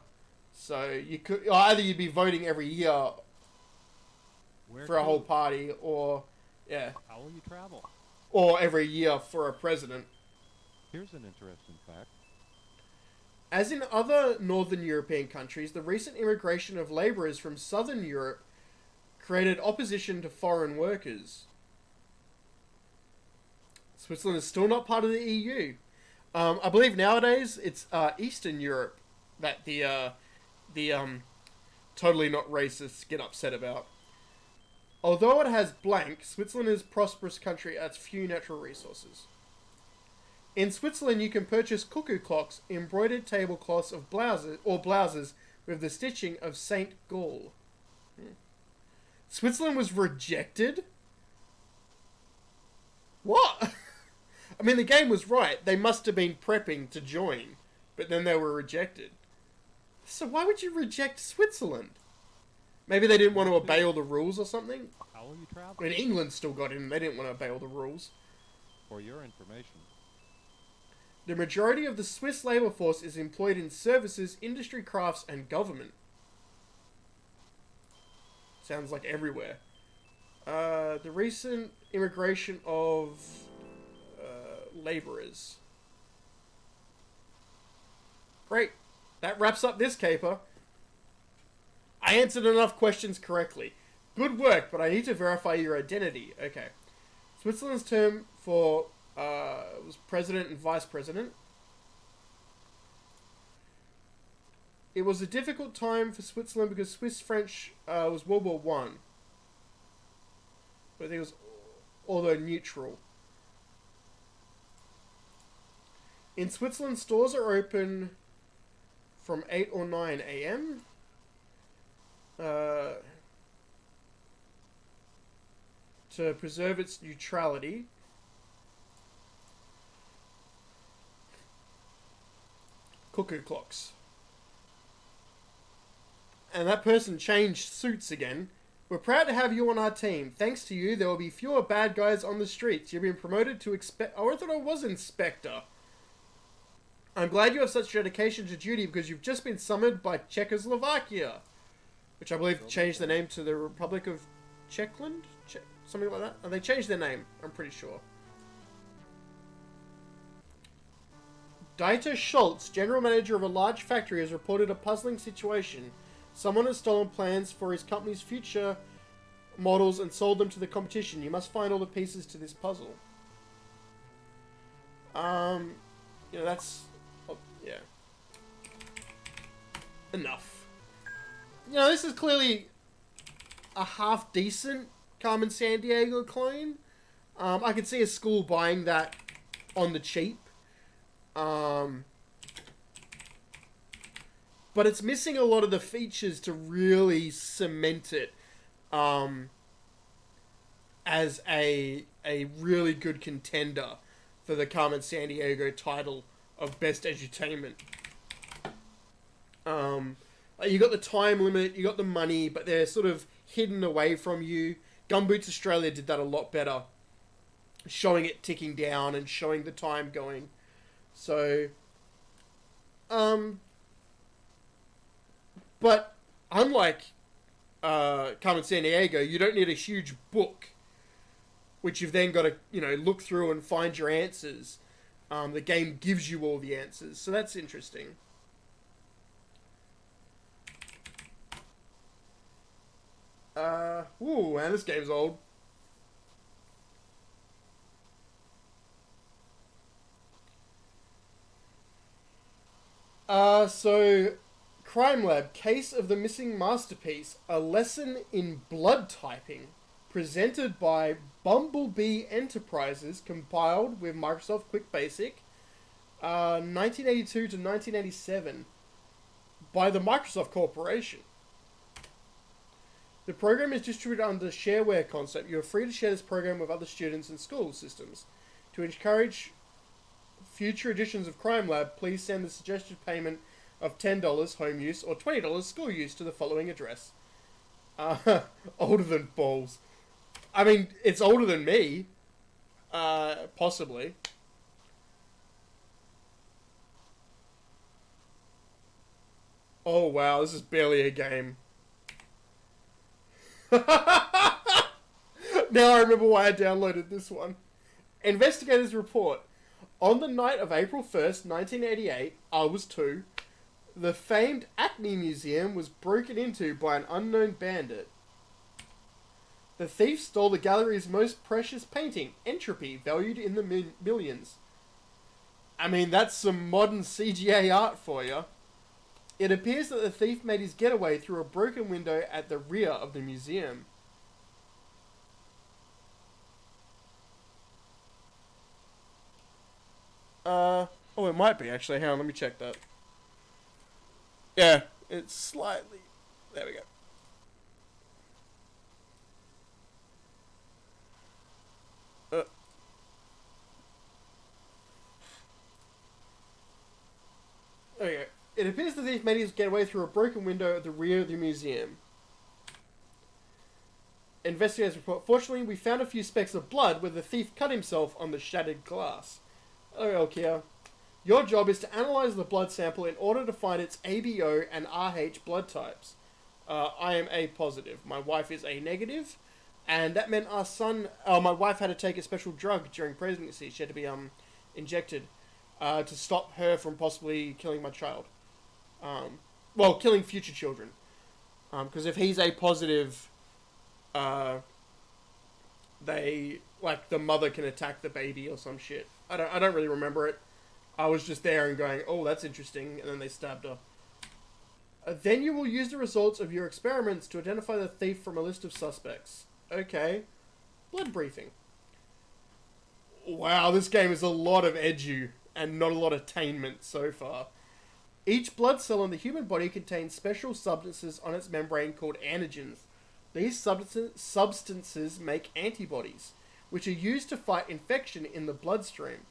Speaker 1: So you could either you'd be voting every year
Speaker 2: Where
Speaker 1: for a
Speaker 2: to?
Speaker 1: whole party, or yeah,
Speaker 2: How will you travel?
Speaker 1: or every year for a president.
Speaker 2: Here's an interesting fact.
Speaker 1: As in other northern European countries, the recent immigration of labourers from southern Europe created opposition to foreign workers. Switzerland is still not part of the EU. I believe nowadays it's Eastern Europe that the totally not racists get upset about. Although it has blank, Switzerland is a prosperous country at few natural resources. In Switzerland, you can purchase cuckoo clocks, embroidered tablecloths of blouses with the stitching of Saint Gall. Switzerland was rejected? What? I mean, the game was right. They must have been prepping to join, but then they were rejected. So why would you reject Switzerland? Maybe they didn't want to obey all the rules or something?
Speaker 2: How will you travel?
Speaker 1: I mean, England still got in. They didn't want to obey all the rules.
Speaker 2: For your information.
Speaker 1: The majority of the Swiss labour force is employed in services, industry, crafts, and government. Sounds like everywhere. The recent immigration of labourers. Great. That wraps up this caper. I answered enough questions correctly. Good work, but I need to verify your identity. Okay. Switzerland's term for was president and vice president. It was a difficult time for Switzerland because Swiss-French was World War One. But I think it was although neutral. In Switzerland, stores are open from 8 or 9 a.m. To preserve its neutrality. Cuckoo clocks. And that person changed suits again. We're proud to have you on our team. Thanks to you, there will be fewer bad guys on the streets. You've been promoted to Oh, I thought I was Inspector. I'm glad you have such dedication to duty because you've just been summoned by Czechoslovakia, which I believe changed the name to the Republic of Czechland? Something like that. And they changed their name, I'm pretty sure. Dieter Schultz, general manager of a large factory, has reported a puzzling situation. Someone has stolen plans for his company's future models and sold them to the competition. You must find all the pieces to this puzzle. You know, that's... Oh, yeah. Enough. You know, this is clearly a half-decent Carmen Sandiego clone. I could see a school buying that on the cheap. But it's missing a lot of the features to really cement it as a really good contender for the Carmen Sandiego title of Best Edutainment. You got the time limit, you got the money, but they're sort of hidden away from you. Gumboots Australia did that a lot better, showing it ticking down and showing the time going. So, but unlike Carmen Sandiego, you don't need a huge book, which you've then got to, you know, look through and find your answers. The game gives you all the answers, so that's interesting. Ooh, man, this game's old. So, Crime Lab, Case of the Missing Masterpiece, a lesson in blood typing, presented by Bumblebee Enterprises, compiled with Microsoft Quick Basic, 1982 to 1987, by the Microsoft Corporation. The program is distributed under the shareware concept. You are free to share this program with other students and school systems. To encourage future editions of Crime Lab, please send the suggested payment of $10 home use or $20 school use to the following address. Older than balls. I mean, it's older than me. Possibly. Oh wow, this is barely a game. Now I remember why I downloaded this one. Investigators report. On the night of April 1st, 1988, I was 2, the famed Acme Museum was broken into by an unknown bandit. The thief stole the gallery's most precious painting, Entropy, valued in the millions. I mean, that's some modern CGI art for you. It appears that the thief made his getaway through a broken window at the rear of the museum. Oh, it might be, actually. Hang on, let me check that. Yeah, it's slightly... There we go. There we go. It appears the thief made his getaway through a broken window at the rear of the museum. Investigators report, fortunately, we found a few specks of blood where the thief cut himself on the shattered glass. Hello, Elkia. Your job is to analyze the blood sample in order to find its ABO and RH blood types. I am A positive. My wife is A negative, and that meant our son... my wife had to take a special drug during pregnancy. She had to be injected to stop her from possibly killing my child. Well, killing future children. Because if he's A positive, they... Like, the mother can attack the baby or some shit. I don't really remember it. I was just there and going, oh, that's interesting, and then they stabbed her. Then you will use the results of your experiments to identify the thief from a list of suspects. Okay. Blood briefing. Wow, this game is a lot of edu, and not a lot of attainment so far. Each blood cell in the human body contains special substances on its membrane called antigens. These substances make antibodies, which are used to fight infection in the bloodstream.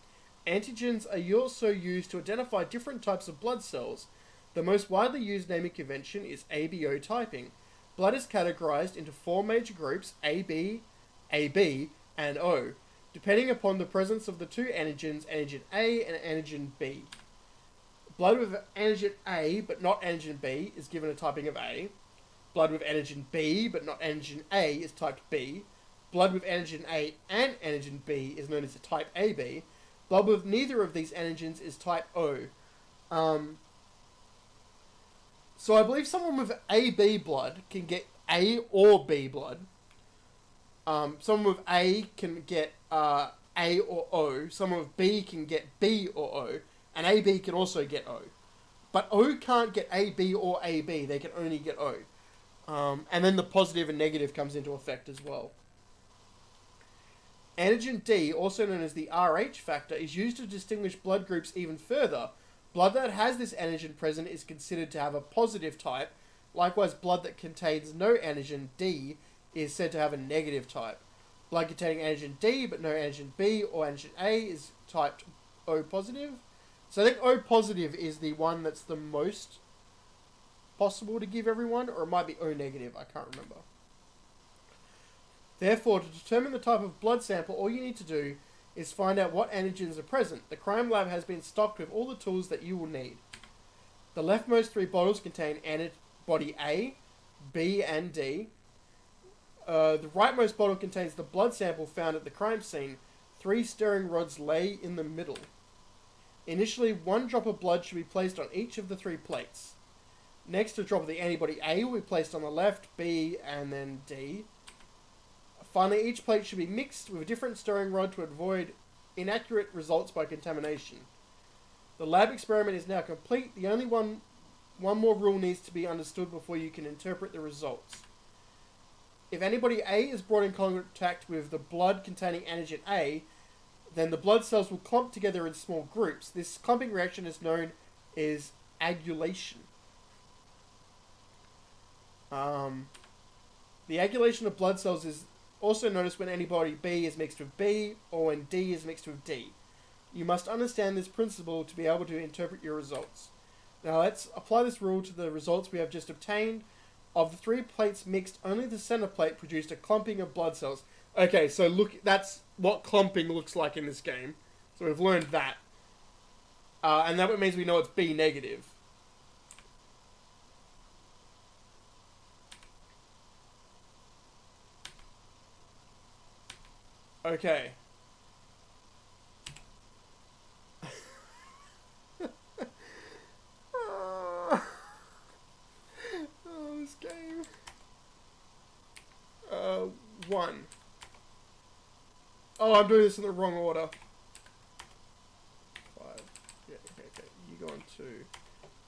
Speaker 1: Antigens are also used to identify different types of blood cells. The most widely used naming convention is ABO typing. Blood is categorized into 4 major groups, AB, AB, and O, depending upon the presence of the 2 antigens, antigen A and antigen B. Blood with antigen A but not antigen B is given a typing of A. Blood with antigen B but not antigen A is typed B. Blood with antigen A and antigen B is known as a type AB. Blood with neither of these antigens is type O. So I believe someone with AB blood can get A or B blood. Someone with A can get A or O. Someone with B can get B or O. And AB can also get O. But O can't get AB or AB. They can only get O. And then the positive and negative comes into effect as well. Antigen D, also known as the Rh factor, is used to distinguish blood groups even further. Blood that has this antigen present is considered to have a positive type. Likewise, blood that contains no antigen D is said to have a negative type. Blood containing antigen D but no antigen B or antigen A is typed O positive. So I think O positive is the one that's the most possible to give everyone, or it might be O negative, I can't remember. Therefore, to determine the type of blood sample, all you need to do is find out what antigens are present. The crime lab has been stocked with all the tools that you will need. The leftmost 3 bottles contain antibody A, B, and D. The rightmost bottle contains the blood sample found at the crime scene. 3 stirring rods lay in the middle. Initially, 1 drop of blood should be placed on each of the 3 plates. Next, a drop of the antibody A will be placed on the left, B, and then D. Finally, each plate should be mixed with a different stirring rod to avoid inaccurate results by contamination. The lab experiment is now complete. The only one more rule needs to be understood before you can interpret the results. If antibody A is brought in contact with the blood containing antigen A, then the blood cells will clump together in small groups. This clumping reaction is known as agglutinin. The agglutinin of blood cells is also noticed when antibody B is mixed with B or when D is mixed with D. You must understand this principle to be able to interpret your results. Now let's apply this rule to the results we have just obtained. Of the 3 plates mixed, only the center plate produced a clumping of blood cells. Okay, so look, that's what clumping looks like in this game. So we've learned that. And that means we know it's B negative. Okay. This game. 1. Oh, I'm doing this in the wrong order. 5. Yeah, okay. You go on 2.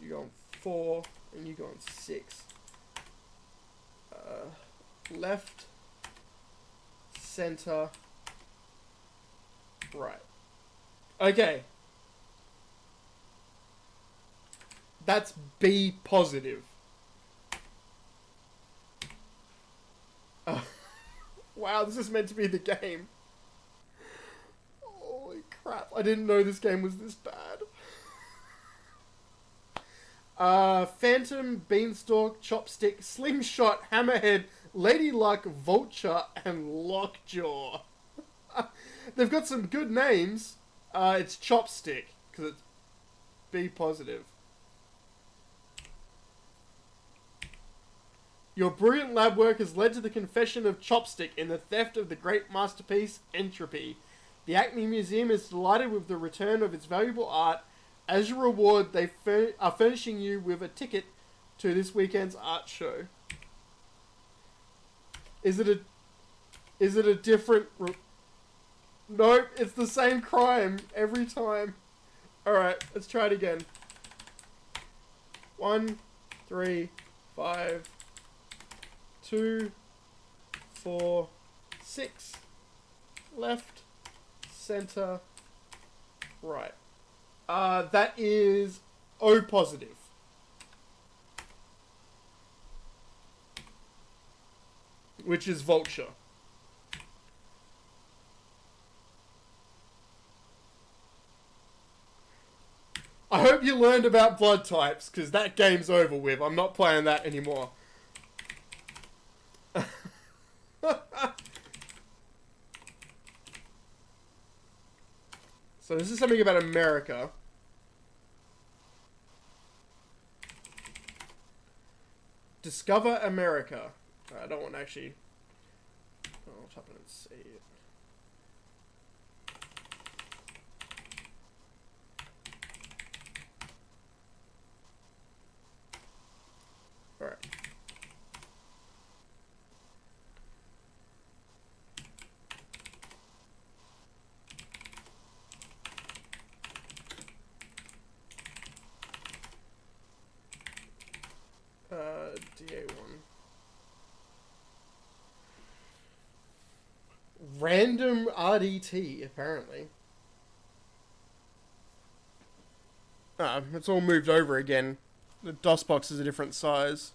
Speaker 1: You go on 4. And you go on 6. Left. Center. Right. Okay. That's B positive. Wow, this is meant to be the game. Holy crap, I didn't know this game was this bad. Phantom, Beanstalk, Chopstick, Slingshot, Hammerhead, Lady Luck, Vulture, and Lockjaw. They've got some good names. It's Chopstick, because it's B positive. Your brilliant lab work has led to the confession of Chopstick in the theft of the great masterpiece, Entropy. The Acme Museum is delighted with the return of its valuable art. As your reward, they are furnishing you with a ticket to this weekend's art show. Is it a different... Nope, it's the same crime every time. Alright, let's try it again. 1, 3, 5... 2, 4, 6. Left, center, right. That is O positive. Which is Vulture. I hope you learned about blood types, because that game's over with. I'm not playing that anymore. So this is something about America. Discover America. I don't want to actually... I'll type it and see it. Alright. DA1. Random RDT, apparently. Ah, it's all moved over again. The DOS box is a different size.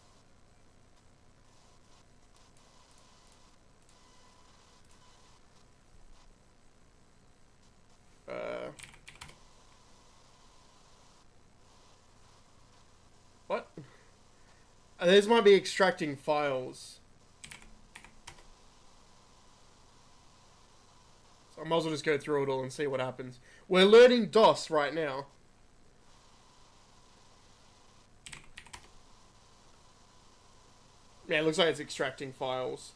Speaker 1: What? These might be extracting files. So I might as well just go through it all and see what happens. We're learning DOS right now. Yeah, it looks like it's extracting files.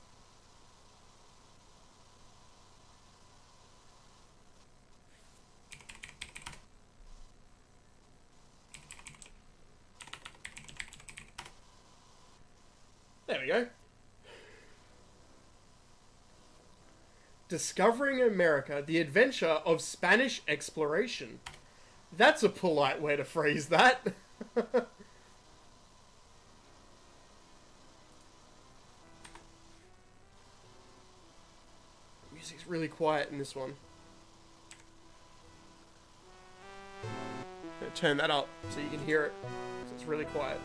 Speaker 1: There we go. Discovering America, the adventure of Spanish exploration. That's a polite way to phrase that. Music's really quiet in this one. I'm gonna turn that up so you can hear it, because it's really quiet.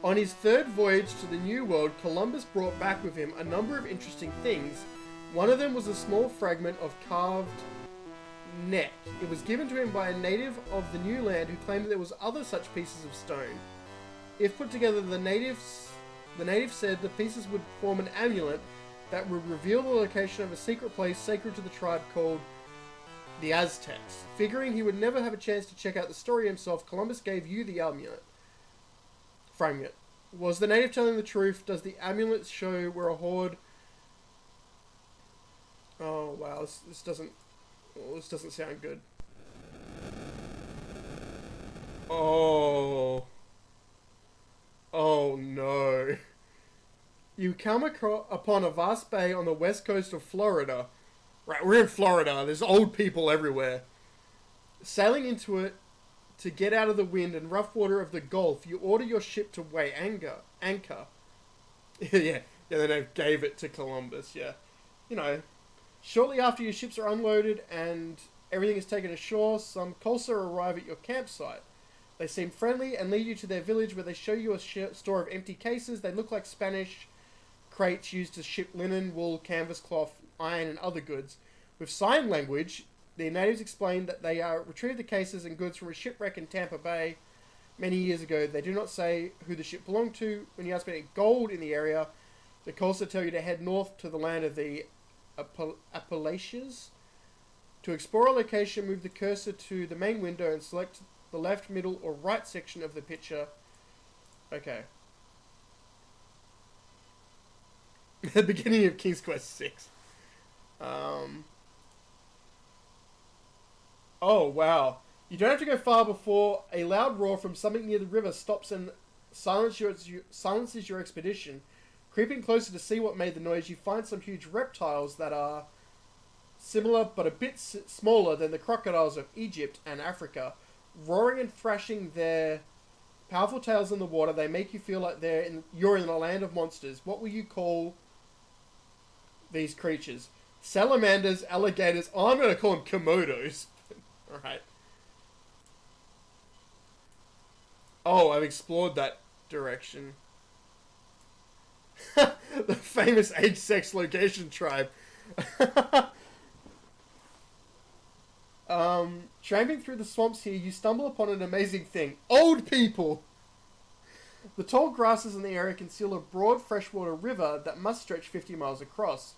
Speaker 1: On his third voyage to the New World, Columbus brought back with him a number of interesting things. One of them was a small fragment of carved neck. It was given to him by a native of the new land who claimed that there was other such pieces of stone. If put together, the native said the pieces would form an amulet that would reveal the location of a secret place sacred to the tribe called the Aztecs. Figuring he would never have a chance to check out the story himself, Columbus gave you the amulet. Fragment. Was the native telling the truth? Does the amulet show where a horde... Oh wow, this doesn't sound good. Oh no. You come upon a vast bay on the west coast of Florida. Right, we're in Florida. There's old people everywhere. Sailing into it to get out of the wind and rough water of the Gulf, you order your ship to weigh anchor. yeah, they gave it to Columbus, yeah. You know, shortly after your ships are unloaded and everything is taken ashore, some Khalsa arrive at your campsite. They seem friendly and lead you to their village where they show you a store of empty cases. They look like Spanish crates used to ship linen, wool, canvas cloth, iron and other goods. With sign language, the natives explain that they retrieved the cases and goods from a shipwreck in Tampa Bay many years ago. They do not say who the ship belonged to. When you ask about gold in the area, the Khalsa tell you to head north to the land of the Appalachians. To explore a location, move the cursor to the main window and select the left, middle, or right section of the picture. Okay. The beginning of King's Quest 6. Oh, wow. You don't have to go far before a loud roar from something near the river stops and silences your expedition. Creeping closer to see what made the noise, you find some huge reptiles that are similar but a bit smaller than the crocodiles of Egypt and Africa. Roaring and thrashing their powerful tails in the water, they make you feel like you're in a land of monsters. What will you call these creatures? Salamanders, alligators. Oh, I'm going to call them Komodos. Alright. Oh, I've explored that direction. The famous age, sex, location tribe. Tramping through the swamps here, you stumble upon an amazing thing. Old people! The tall grasses in the area conceal a broad freshwater river that must stretch 50 miles across.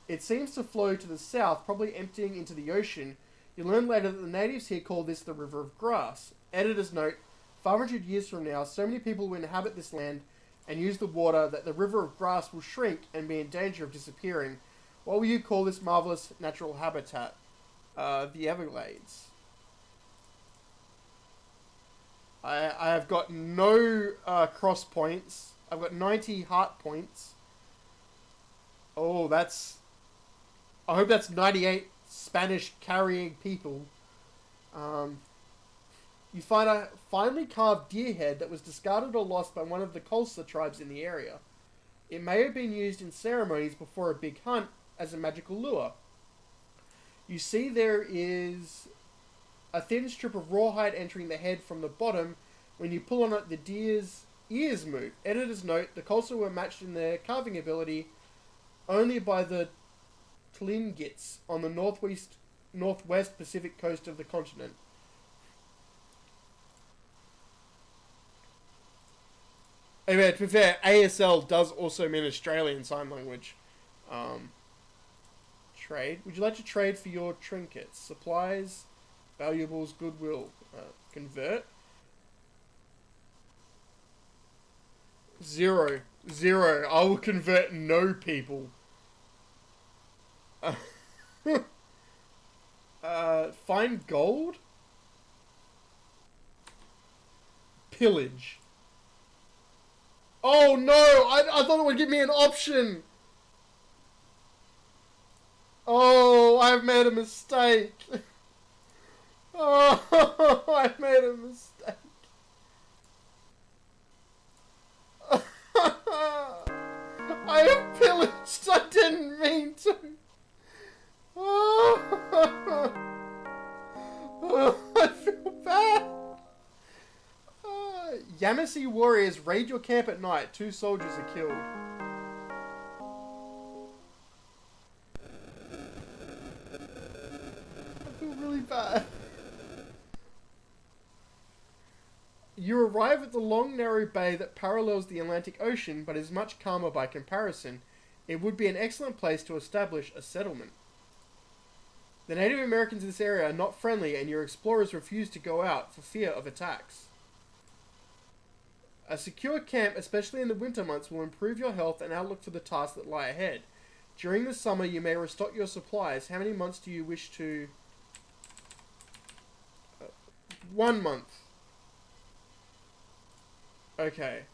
Speaker 1: It seems to flow to the south, probably emptying into the ocean. You learn later that the natives here call this the River of Grass. Editor's note, 500 years from now, so many people will inhabit this land and use the water that the River of Grass will shrink and be in danger of disappearing. What will you call this marvelous natural habitat? The Everglades. I have got no cross points. I've got 90 heart points. Oh, that's... I hope that's 98 Spanish carrying people. You find a finely carved deer head that was discarded or lost by one of the Colsa tribes in the area. It may have been used in ceremonies before a big hunt as a magical lure. You see there is a thin strip of rawhide entering the head from the bottom. When you pull on it, the deer's ears move. Editor's note, the Colsa were matched in their carving ability only by the Tlingits on the northwest Pacific coast of the continent. Anyway, to be fair, ASL does also mean Australian Sign Language. Trade. Would you like to trade for your trinkets? Supplies, valuables, goodwill. Convert. 0. 0. I will convert no people. Find gold? Pillage. Oh no! I thought it would give me an option! Oh, I've made a mistake. Oh, I've made a mistake. I have pillaged. I didn't mean to. Oh, I feel bad. Yamasee warriors raid your camp at night. 2 soldiers are killed. I feel really bad. You arrive at the long narrow bay that parallels the Atlantic Ocean but is much calmer by comparison. It would be an excellent place to establish a settlement. The Native Americans in this area are not friendly and your explorers refuse to go out for fear of attacks. A secure camp, especially in the winter months, will improve your health and outlook for the tasks that lie ahead. During the summer, you may restock your supplies. How many months do you wish to... 1 month. Okay.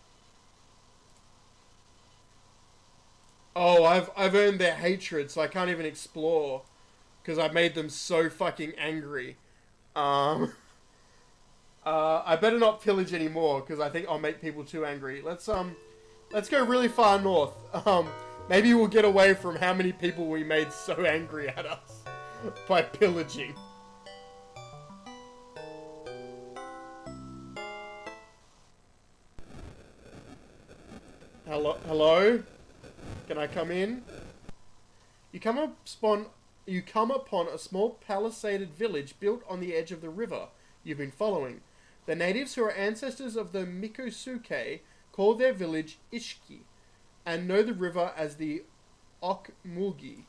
Speaker 1: Oh, I've earned their hatred, so I can't even explore. Because I made them so fucking angry. I better not pillage anymore, because I think I'll make people too angry. Let's go really far north. Maybe we'll get away from how many people we made so angry at us by pillaging. Hello? Can I come in? You come upon a small palisaded village built on the edge of the river you've been following. The natives, who are ancestors of the Mikosuke, call their village Ishiki, and know the river as the Okmulgee.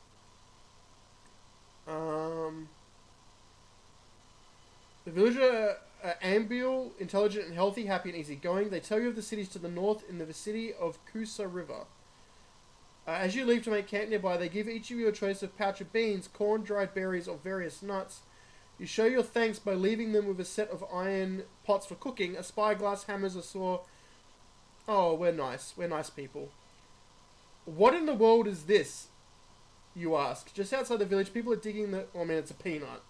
Speaker 1: The villagers are ambile, intelligent and healthy, happy and easygoing. They tell you of the cities to the north in the vicinity of Coosa River. As you leave to make camp nearby, they give each of you a choice of pouch of beans, corn, dried berries, or various nuts. You show your thanks by leaving them with a set of iron pots for cooking, a spyglass, hammers, a saw. Oh, we're nice. We're nice people. What in the world is this? You ask. Just outside the village, people are digging the... Oh, man, it's a peanut.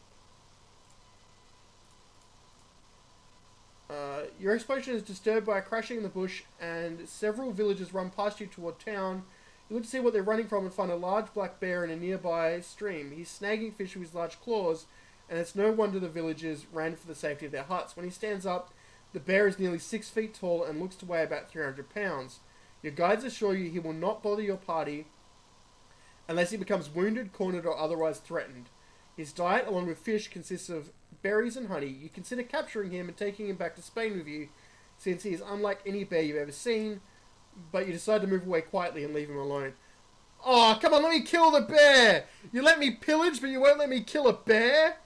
Speaker 1: Your exploration is disturbed by a crashing in the bush, and several villagers run past you toward town. You look to see what they're running from and find a large black bear in a nearby stream. He's snagging fish with his large claws, and it's no wonder the villagers ran for the safety of their huts. When he stands up, the bear is nearly 6 feet tall and looks to weigh about 300 pounds. Your guides assure you he will not bother your party unless he becomes wounded, cornered, or otherwise threatened. His diet, along with fish, consists of berries and honey. You consider capturing him and taking him back to Spain with you, since he is unlike any bear you've ever seen, but you decide to move away quietly and leave him alone. Oh, come on, let me kill the bear! You let me pillage, but you won't let me kill a bear?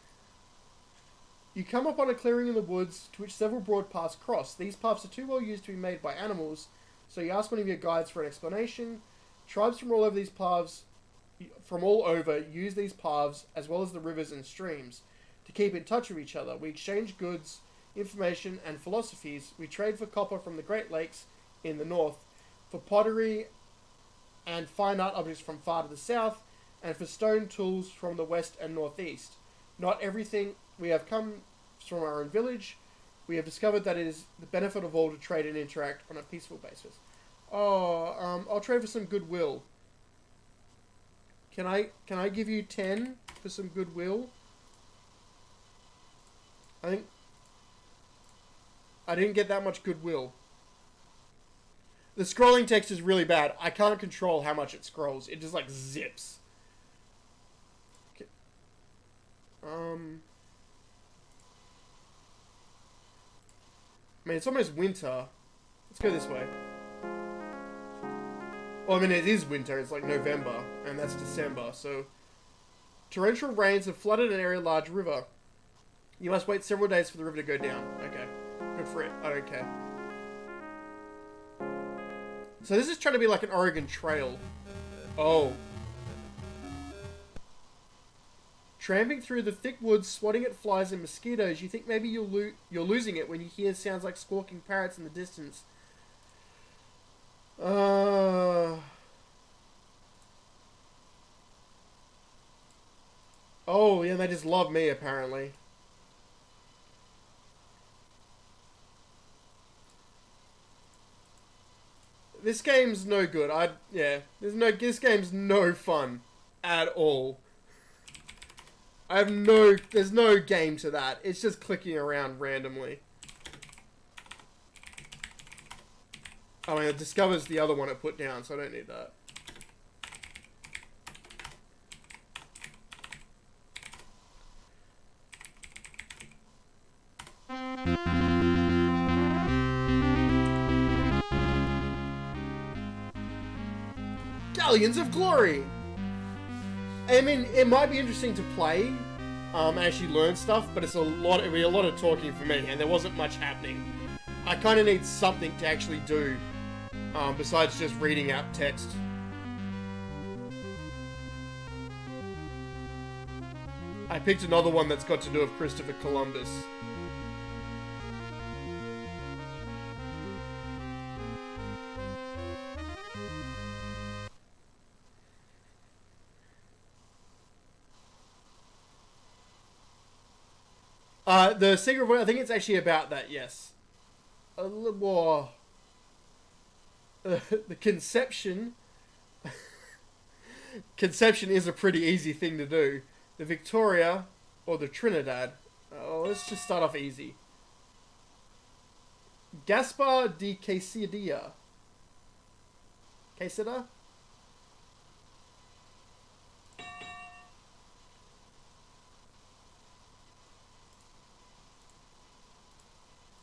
Speaker 1: You come upon a clearing in the woods to which several broad paths cross. These paths are too well used to be made by animals, so you ask one of your guides for an explanation. Tribes from all over these paths, use these paths as well as the rivers and streams to keep in touch with each other. We exchange goods, information, and philosophies. We trade for copper from the Great Lakes in the north, for pottery and fine art objects from far to the south, and for stone tools from the west and northeast. Not everything we have come from our own village. We have discovered that it is the benefit of all to trade and interact on a peaceful basis. I'll trade for some goodwill. Can I give you 10 for some goodwill? I think I didn't get that much goodwill. The scrolling text is really bad. I can't control how much it scrolls. It just like zips. Okay. I mean, it's almost winter. Let's go this way. Well, I mean, it is winter. It's like November, and that's December, so... Torrential rains have flooded an area large river. You must wait several days for the river to go down. Okay. Good for it. I don't care. So this is trying to be like an Oregon Trail. Oh. Tramping through the thick woods, swatting at flies and mosquitoes, you think maybe you're losing it when you hear sounds like squawking parrots in the distance. Oh, yeah, they just love me, apparently. This game's no good. This game's no fun at all. There's no game to that. It's just clicking around randomly. I mean, it discovers the other one it put down, so I don't need that. Galleons of Glory! I mean, it might be interesting to play, as you learn stuff, but it'd be a lot of talking for me, and there wasn't much happening. I kind of need something to actually do, besides just reading out text. I picked another one that's got to do with Christopher Columbus. The Secret Voice, I think it's actually about that, yes. A little more... the Conception... Conception is a pretty easy thing to do. The Victoria, or the Trinidad. Oh, let's just start off easy. Gaspar de Quesada. Quesada?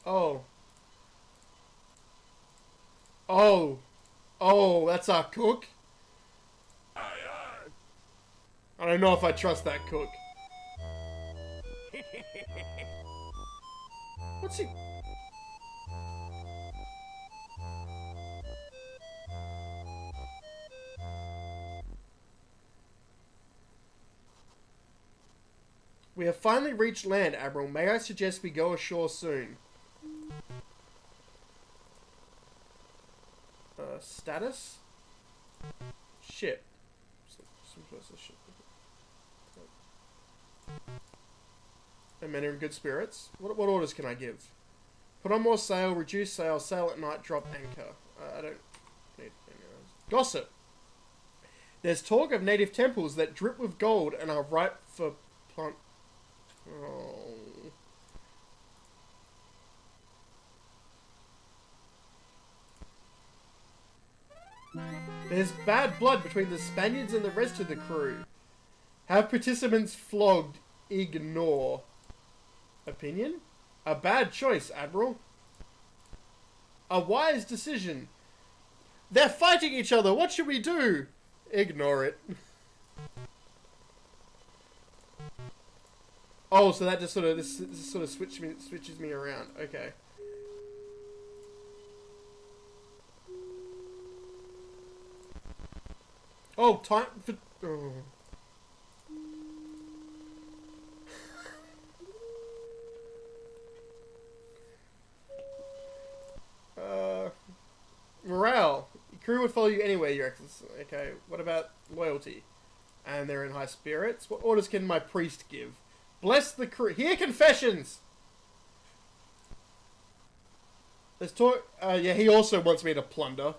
Speaker 1: Oh. Oh. Oh, that's our cook? I don't know if I trust that cook. What's he... We have finally reached land, Admiral. May I suggest we go ashore soon? Status? Ship. And men are in good spirits. What orders can I give? Put on more sail, reduce sail, sail at night, drop anchor. I don't need any of those. Gossip. There's talk of native temples that drip with gold and are ripe for plant. Oh. There's bad blood between the Spaniards and the rest of the crew. Have participants flogged. Ignore. Opinion? A bad choice, Admiral. A wise decision. They're fighting each other. What should we do? Ignore it. Oh, so that just sort of this sort of switches me around. Okay. Oh, time for. Oh. Morale. Your crew would follow you anywhere, Your Excellency. Okay. What about loyalty? And they're in high spirits. What orders can my priest give? Bless the crew. Hear confessions! Let's talk. Yeah, he also wants me to plunder.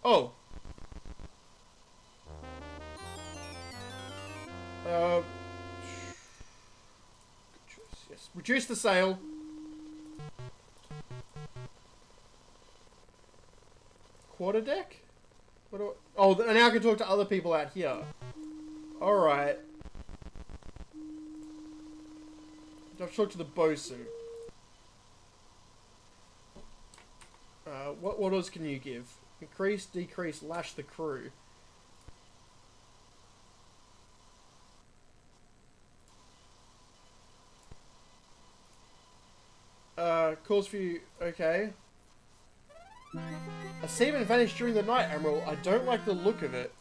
Speaker 1: Oh. Yes. Reduce the sail. Quarterdeck? What do I... Oh, now I can talk to other people out here. Alright. I've talked to the bosun. What orders can you give? Increase, decrease, lash the crew. Calls for you. Okay. A seaman vanished during the night, Admiral. I don't like the look of it.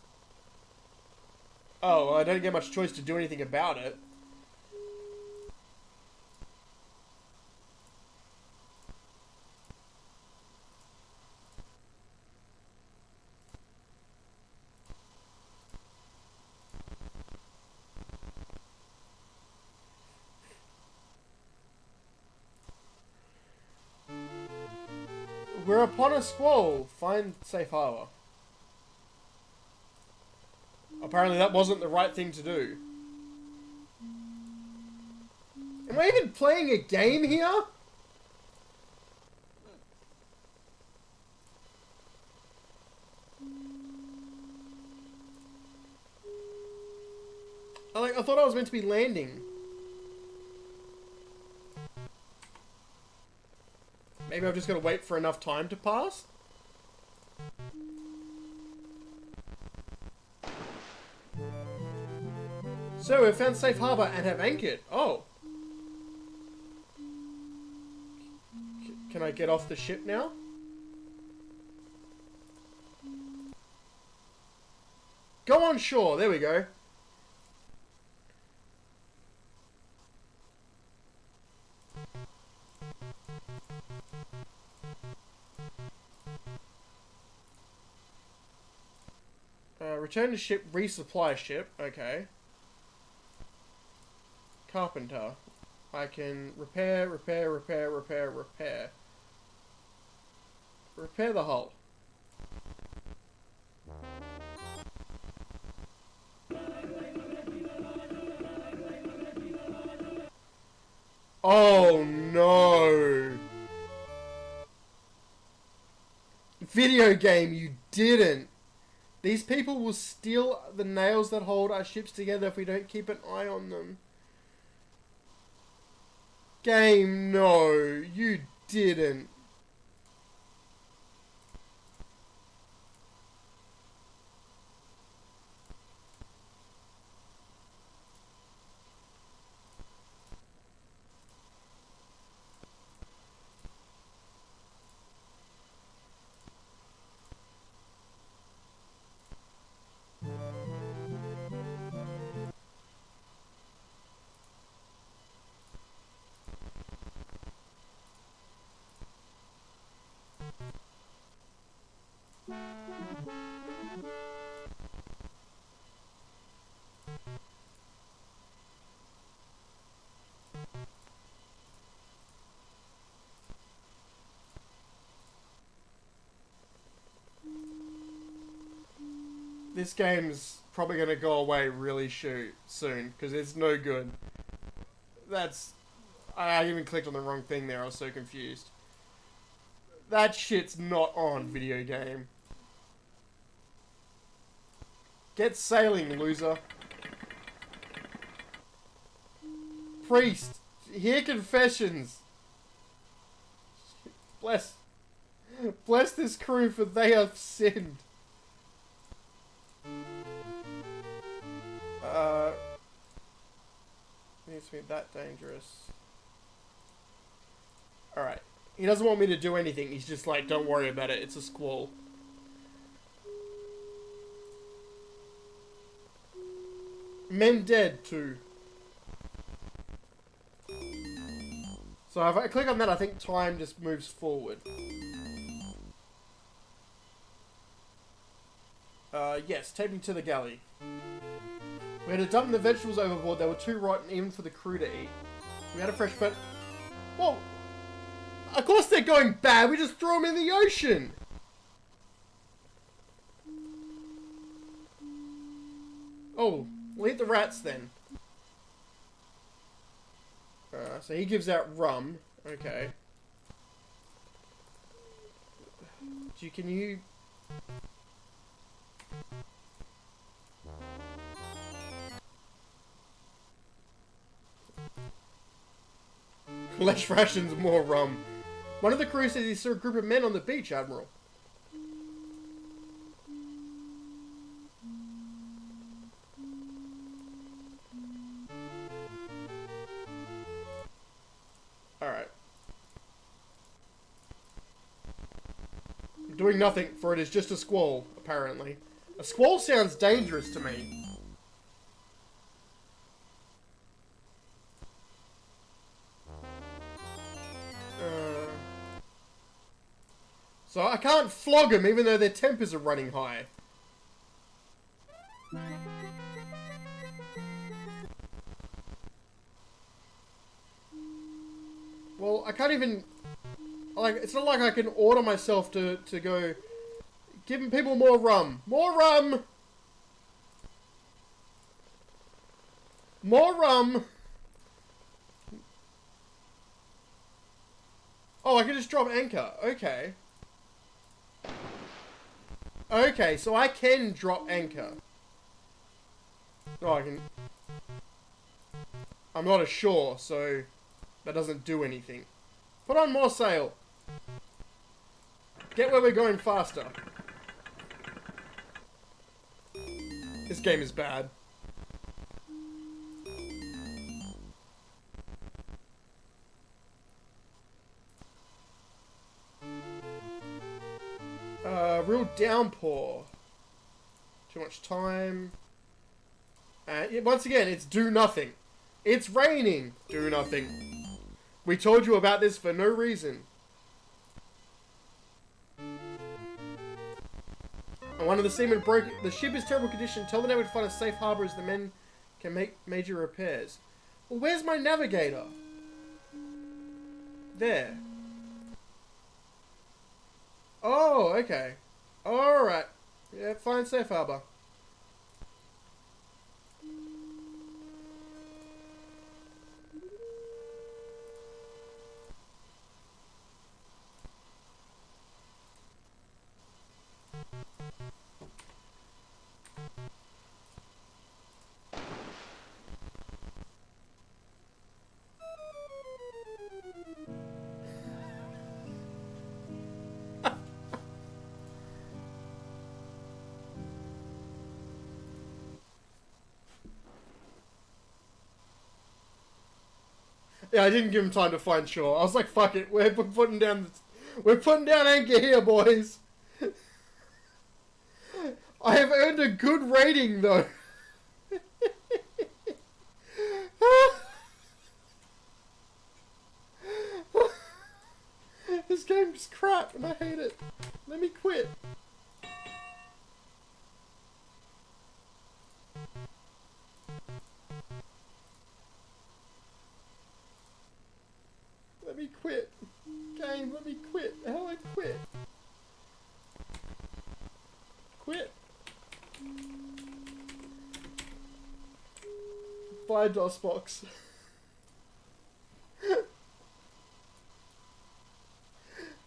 Speaker 1: Oh, well, I don't get much choice to do anything about it. We're upon a squall. Find safe harbor. Apparently that wasn't the right thing to do. Am I even playing a game here? I thought I was meant to be landing. Maybe I've just got to wait for enough time to pass? So, we've found safe harbor and have anchored. Oh. Can I get off the ship now? Go on shore. There we go. Return to ship, resupply ship. Okay. Carpenter. I can repair. Repair the hull. Oh no! Video game, you didn't! These people will steal the nails that hold our ships together if we don't keep an eye on them. Game, no, you didn't. This game's probably going to go away really soon, because it's no good. I even clicked on the wrong thing there, I was so confused. That shit's not on, video game. Get sailing, loser. Priest, hear confessions. Bless Bless this crew, for they have sinned. Needs to be that dangerous. Alright. He doesn't want me to do anything. He's just like, don't worry about it. It's a squall. Men dead, too. So if I click on that, I think time just moves forward. Yes, take me to the galley. We had to dump the vegetables overboard. They were too rotten even for the crew to eat. We had a fresh but... Well, of course they're going bad. We just threw them in the ocean. Oh, we'll eat the rats then. So he gives out rum. Okay. Can you... Less rations, more rum. One of the crew says he saw a group of men on the beach, Admiral. Alright. I'm doing nothing, for it is just a squall, apparently. A squall sounds dangerous to me. So I can't flog them even though their tempers are running high. Well, I can't even... Like, it's not like I can order myself to go... Giving people more rum. More rum! More rum! Oh, I can just drop anchor. Okay. Okay, so I can drop anchor. Oh, I can... I'm not ashore, so that doesn't do anything. Put on more sail. Get where we're going faster. This game is bad. Real downpour. Too much time. Once again, it's do nothing. It's raining. Do nothing. We told you about this for no reason. And one of the seamen broke it. The ship is terrible condition. Tell the neighbor to find a safe harbor as the men can make major repairs. Well, where's my navigator? There. Oh, okay. Alright. Yeah, find safe harbor. Yeah, I didn't give him time to find shore. I was like, fuck it, we're putting down anchor here, boys. I have earned a good rating, though. This game's crap, and I hate it. Let me quit. Let me quit. Game, let me quit. How do I quit? Quit. Bye, DOSBox.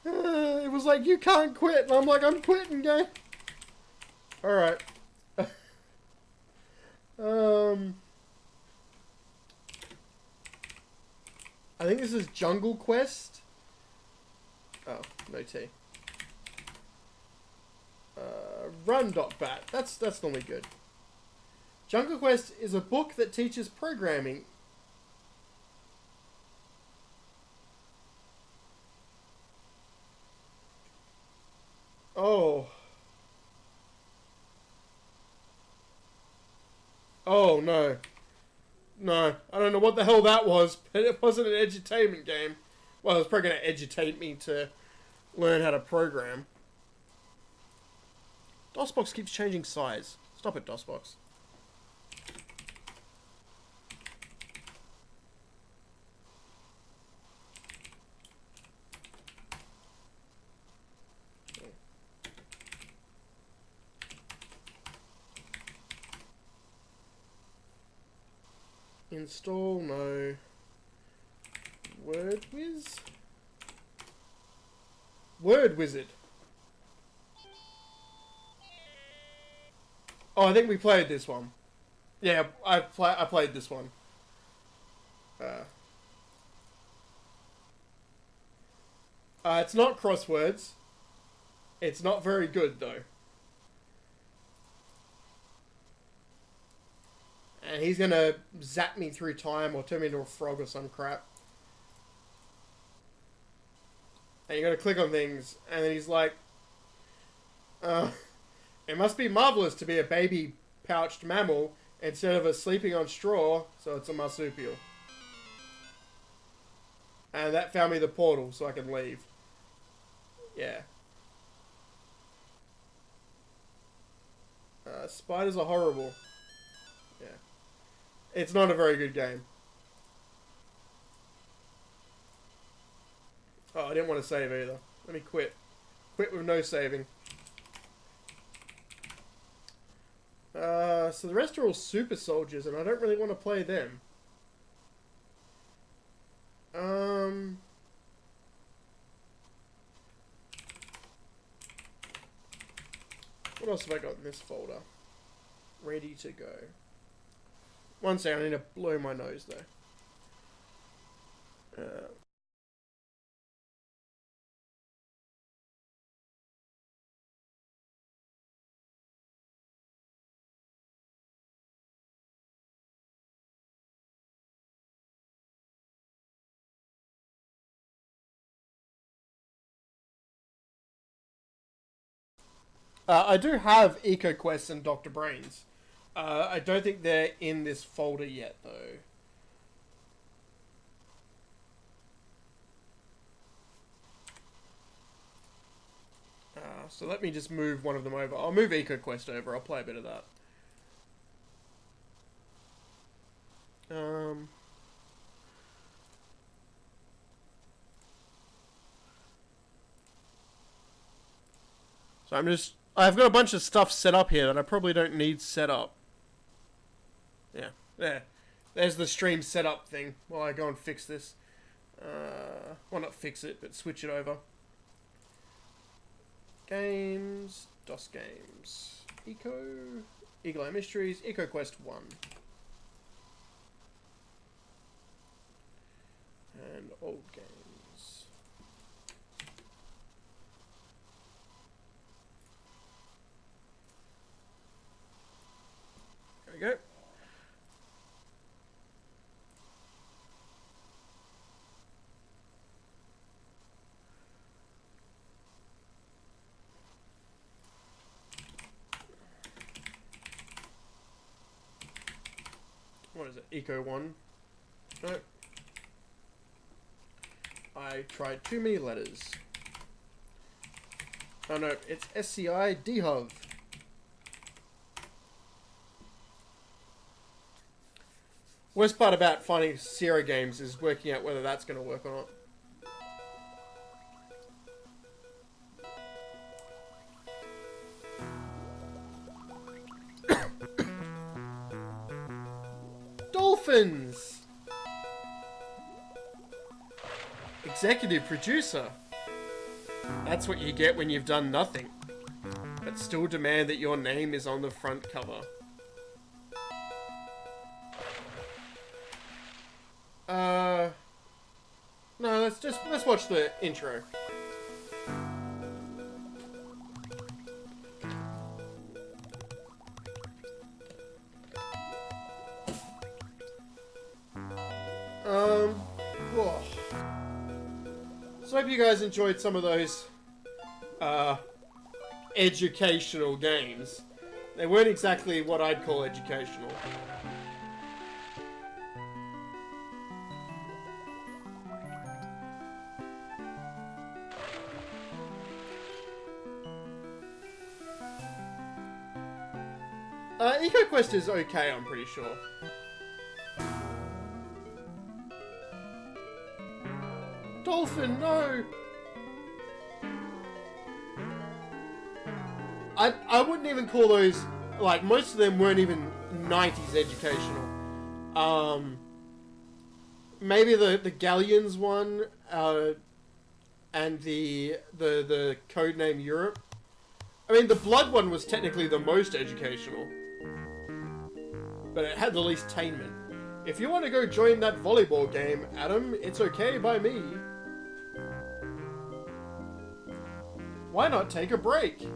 Speaker 1: It was like, you can't quit. And I'm like, I'm quitting, game. Alright. I think this is Jungle Quest. Oh, no tea. Run.bat. That's normally good. Jungle Quest is a book that teaches programming. Oh. Oh, no. No, I don't know what the hell that was, but it wasn't an edutainment game. Well, it's probably going to edutate me to learn how to program. DOSBox keeps changing size. Stop it, DOSBox. Install, no. WordWiz? Word Wizard. Oh, I think we played this one. Yeah, I played this one. It's not crosswords. It's not very good, though. And he's gonna zap me through time or turn me into a frog or some crap. And you're gonna click on things, and then he's like, it must be marvelous to be a baby pouched mammal instead of a sleeping on straw, so it's a marsupial. And that found me the portal, so I can leave. Yeah. Spiders are horrible. Yeah. It's not a very good game. Oh, I didn't want to save either. Let me quit. Quit with no saving. So the rest are all super soldiers, and I don't really want to play them. What else have I got in this folder? Ready to go. One second, I need to blow my nose though. I do have EcoQuest and Dr. Brains. I don't think they're in this folder yet, though. So let me just move one of them over. I'll move EcoQuest over. I'll play a bit of that. So I've got a bunch of stuff set up here that I probably don't need set up. Yeah, there. There's the stream setup thing while I go and fix this. Well, not fix it, but switch it over. Games, DOS games, Eagle Eye Mysteries, EcoQuest 1. And old games. There we go. What is it? Eco 1? No. I tried too many letters. Oh no, it's SCI DHUV. Worst part about finding Sierra games is working out whether that's going to work or not. Dolphins! Executive producer. That's what you get when you've done nothing, but still demand that your name is on the front cover. No, let's watch the intro. So I hope you guys enjoyed some of those educational games. They weren't exactly what I'd call educational. EcoQuest is okay, I'm pretty sure. Dolphin, no! I wouldn't even call those, like, most of them weren't even 90s educational. Maybe the Galleons one, and the Codename Europe. I mean, the Blood one was technically the most educational. But it had the least tainment. If you want to go join that volleyball game, Adam, it's okay by me. Why not take a break?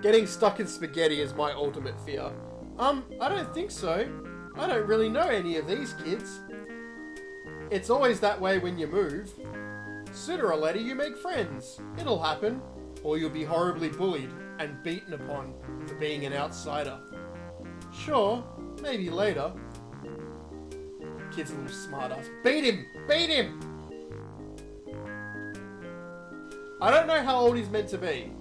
Speaker 1: Getting stuck in spaghetti is my ultimate fear. I don't think so. I don't really know any of these kids. It's always that way when you move. Sooner or later you make friends. It'll happen. Or you'll be horribly bullied and beaten upon for being an outsider. Sure, maybe later. Kid's a little smartass. Beat him! Beat him! I don't know how old he's meant to be.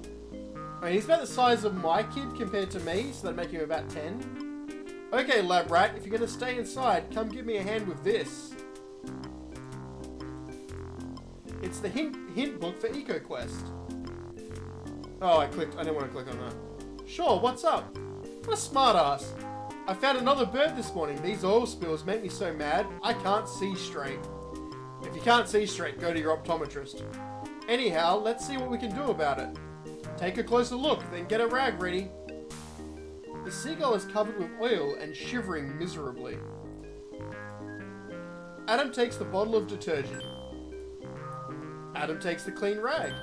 Speaker 1: I mean, he's about the size of my kid compared to me, so that'd make him about 10. Okay, lab rat, if you're gonna stay inside, come give me a hand with this. It's the hint book for EcoQuest. Oh, I didn't want to click on that. Sure, what's up? What a smartass. I found another bird this morning. These oil spills make me so mad, I can't see straight. If you can't see straight, go to your optometrist. Anyhow, let's see what we can do about it. Take a closer look, then get a rag ready. The seagull is covered with oil and shivering miserably. Adam takes the bottle of detergent. Adam takes the clean rag.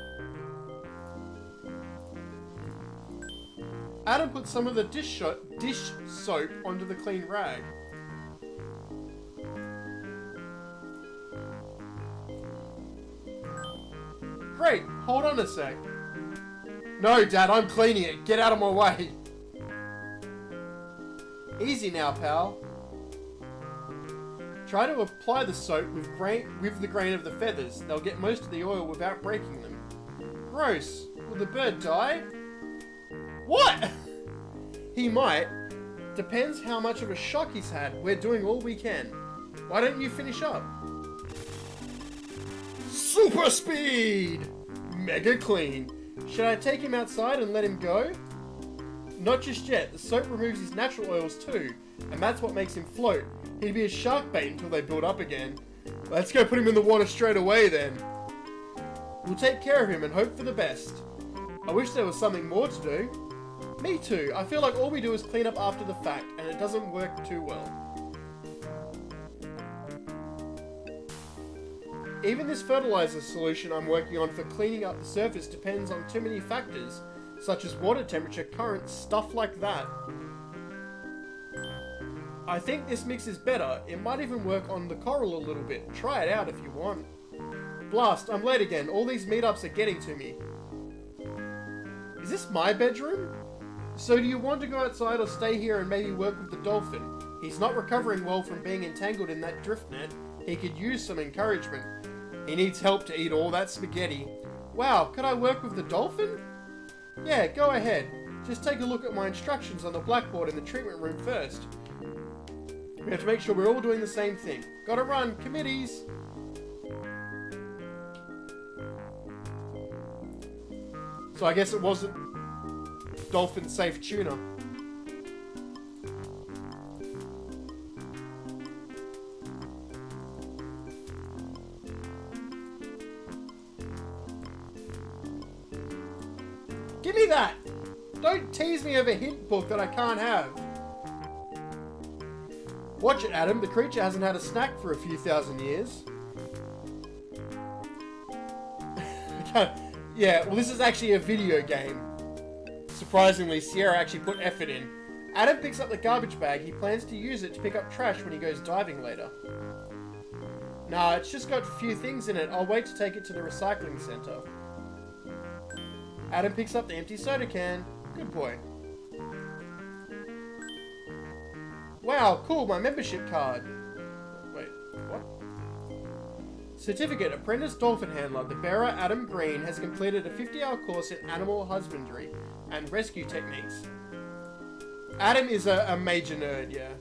Speaker 1: Adam puts some of the dish soap onto the clean rag. Great, hold on a sec. No, Dad, I'm cleaning it. Get out of my way. Easy now, pal. Try to apply the soap with the grain of the feathers. They'll get most of the oil without breaking them. Gross. Will the bird die? What? He might. Depends how much of a shock he's had. We're doing all we can. Why don't you finish up? Super speed! Mega clean. Should I take him outside and let him go? Not just yet. The soap removes his natural oils too, and that's what makes him float. He'd be a shark bait until they build up again. Let's go put him in the water straight away then. We'll take care of him and hope for the best. I wish there was something more to do. Me too. I feel like all we do is clean up after the fact, and it doesn't work too well. Even this fertilizer solution I'm working on for cleaning up the surface depends on too many factors, such as water temperature, current, stuff like that. I think this mix is better. It might even work on the coral a little bit. Try it out if you want. Blast, I'm late again. All these meetups are getting to me. Is this my bedroom? So do you want to go outside or stay here and maybe work with the dolphin? He's not recovering well from being entangled in that drift net. He could use some encouragement. He needs help to eat all that spaghetti. Wow, could I work with the dolphin? Yeah, go ahead. Just take a look at my instructions on the blackboard in the treatment room first. We have to make sure we're all doing the same thing. Gotta run, committees! So I guess it wasn't dolphin safe tuna. Give me that! Don't tease me of a hint book that I can't have. Watch it, Adam. The creature hasn't had a snack for a few thousand years. Yeah, well, this is actually a video game. Surprisingly, Sierra actually put effort in. Adam picks up the garbage bag. He plans to use it to pick up trash when he goes diving later. Nah, it's just got a few things in it. I'll wait to take it to the recycling center. Adam picks up the empty soda can. Good boy. Wow, cool, my membership card. Wait, what? Certificate, Apprentice Dolphin Handler. The bearer, Adam Green, has completed a 50-hour course in animal husbandry and rescue techniques. Adam is a major nerd, yeah.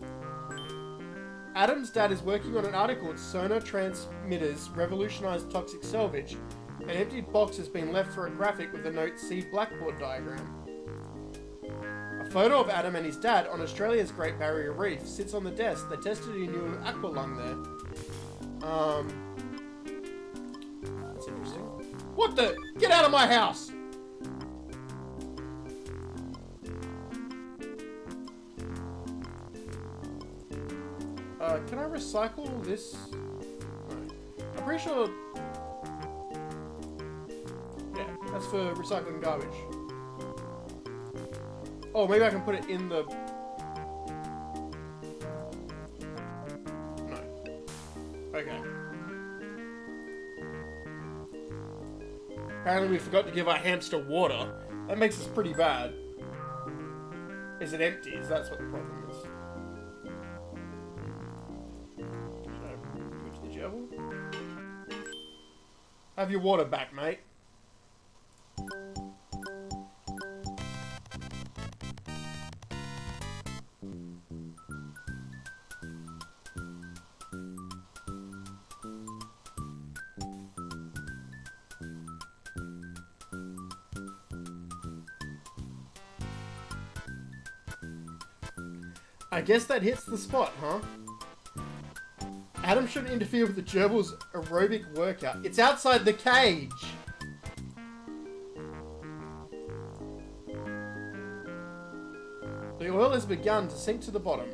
Speaker 1: Adam's dad is working on an article at Sonar Transmitters Revolutionize Toxic Salvage. An emptied box has been left for a graphic with the note See Blackboard diagram. A photo of Adam and his dad on Australia's Great Barrier Reef sits on the desk. They tested a new aqualung there. That's interesting. What the? Get out of my house! Can I recycle this? No. I'm pretty sure... Yeah, that's for recycling garbage. Oh, maybe I can put it in the... No. Okay. Apparently we forgot to give our hamster water. That makes us pretty bad. Is it empty? Is that's what the problem is? Should I give it to the gerbil? Have your water back, mate. I guess that hits the spot, huh? Adam shouldn't interfere with the gerbil's aerobic workout. It's outside the cage! The oil has begun to sink to the bottom.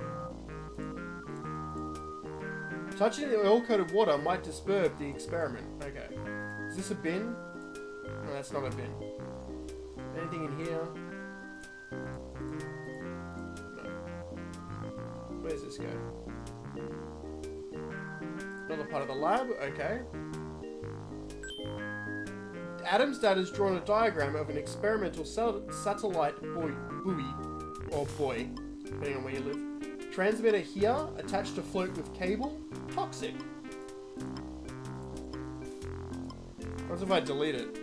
Speaker 1: Touching the oil-coated water might disturb the experiment. Okay. Is this a bin? No, that's not a bin. Anything in here? Where's this go? Another part of the lab, okay. Adam's dad has drawn a diagram of an experimental satellite buoy, or buoy, depending on where you live. Transmitter here, attached to float with cable. Toxic. What if I delete it?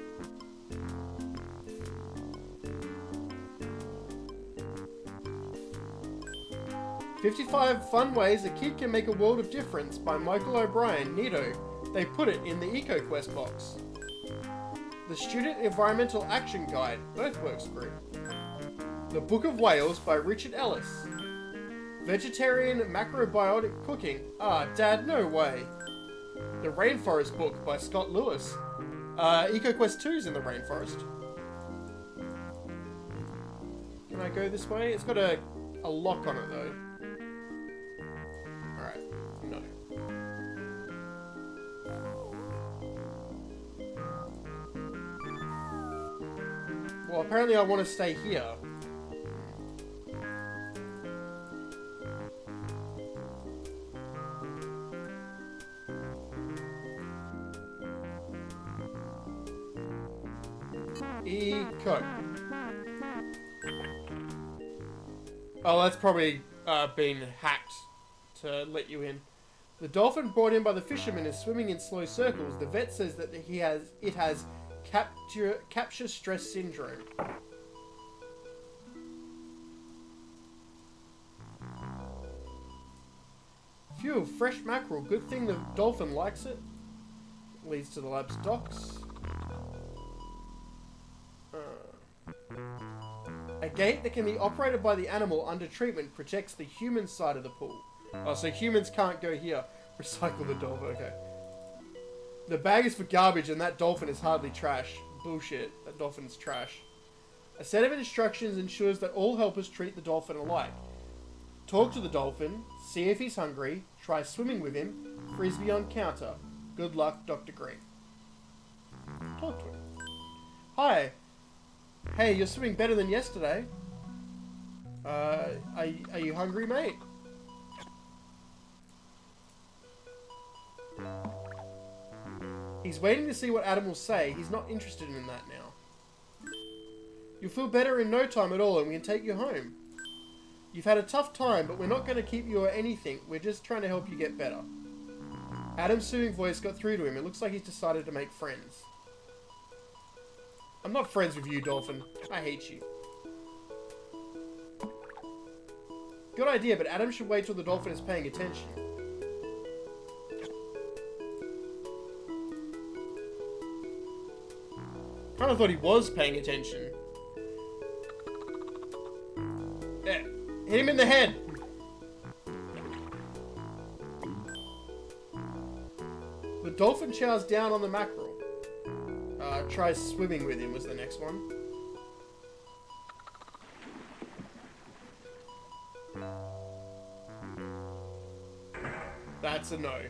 Speaker 1: "55 Fun Ways a Kid Can Make a World of Difference" by Michael O'Brien, Nito. They put it in the EcoQuest box. The Student Environmental Action Guide, Earthworks Group. The Book of Whales by Richard Ellis. Vegetarian Macrobiotic Cooking. Ah, Dad, no way. The Rainforest Book by Scott Lewis. EcoQuest 2's in the rainforest. Can I go this way? It's got a lock on it though. Alright, no. Well, apparently I want to stay here. Eco. Oh, that's probably been hacked to let you in. The dolphin brought in by the fisherman is swimming in slow circles. The vet says that it has capture stress syndrome. Phew, fresh mackerel. Good thing the dolphin likes it. Leads to the lab's docks. A gate that can be operated by the animal under treatment protects the human side of the pool. Oh, so humans can't go here. Recycle the dolphin, okay. The bag is for garbage and that dolphin is hardly trash. Bullshit, that dolphin is trash. A set of instructions ensures that all helpers treat the dolphin alike. Talk to the dolphin, see if he's hungry, try swimming with him, frisbee on counter. Good luck, Dr. Green. Talk to him. Hi. Hey, you're swimming better than yesterday. Are you hungry, mate? He's waiting to see what Adam will say. He's not interested in that now. You'll feel better in no time at all, and we can take you home. You've had a tough time, but we're not going to keep you or anything. We're just trying to help you get better. Adam's soothing voice got through to him. It looks like he's decided to make friends. I'm not friends with you, Dolphin. I hate you. Good idea, but Adam should wait till the Dolphin is paying attention. Kind of thought he was paying attention. Yeah. Hit him in the head! The Dolphin chows down on the mackerel. Tries swimming with him was the next one. That's a no.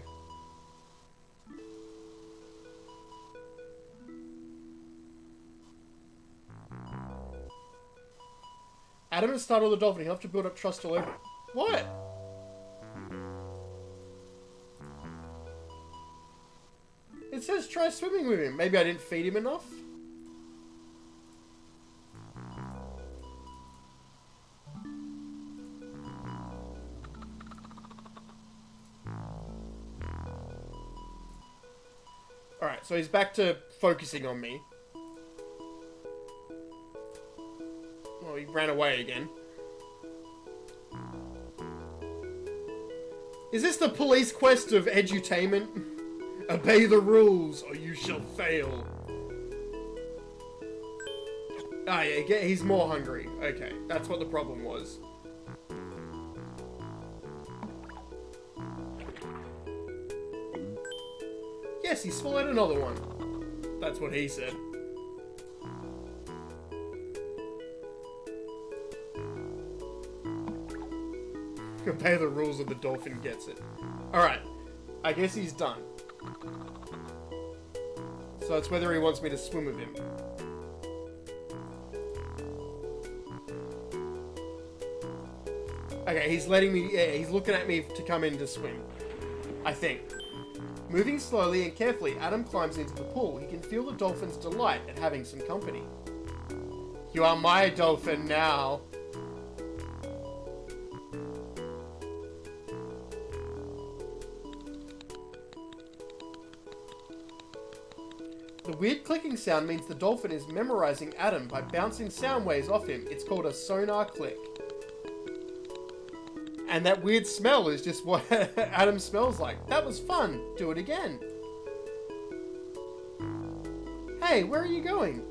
Speaker 1: Adam has startled the Dolphin. He'll have to build up trust all over. What? It says try swimming with him. Maybe I didn't feed him enough? Alright, so he's back to focusing on me. Well, he ran away again. Is this the police quest of Edutainment? Obey the rules, or you shall fail. Ah, yeah, he's more hungry. Okay, that's what the problem was. Yes, he swallowed another one. That's what he said. Obey the rules or the Dolphin gets it. Alright, I guess he's done. So it's whether he wants me to swim with him. Okay, he's letting me... Yeah, he's looking at me to come in to swim. I think. Moving slowly and carefully, Adam climbs into the pool. He can feel the Dolphin's delight at having some company. You are my Dolphin now. The weird clicking sound means the Dolphin is memorizing Adam by bouncing sound waves off him. It's called a sonar click. And that weird smell is just what Adam smells like. That was fun. Do it again. Hey, where are you going?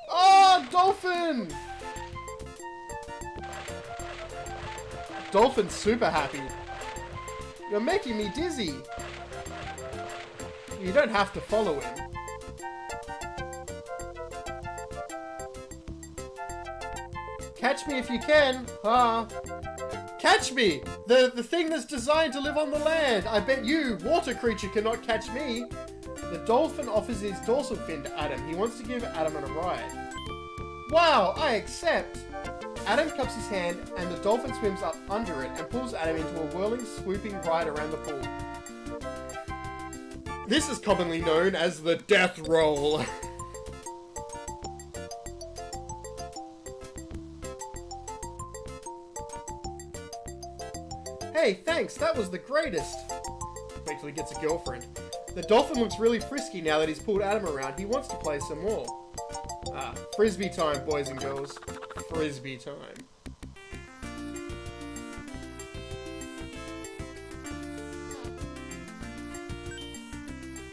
Speaker 1: Oh, Dolphin! Dolphin's super happy. You're making me dizzy. You don't have to follow him. Catch me if you can. Ah. Catch me! The thing that's designed to live on the land. I bet you, water creature, cannot catch me. The Dolphin offers his dorsal fin to Adam. He wants to give Adam a ride. Wow, I accept. Adam cups his hand and the Dolphin swims up under it and pulls Adam into a whirling, swooping ride around the pool. This is commonly known as the death roll. Hey, thanks, that was the greatest. Wait till he gets a girlfriend. The Dolphin looks really frisky now that he's pulled Adam around. He wants to play some more. Ah, frisbee time, boys and girls. Frisbee time.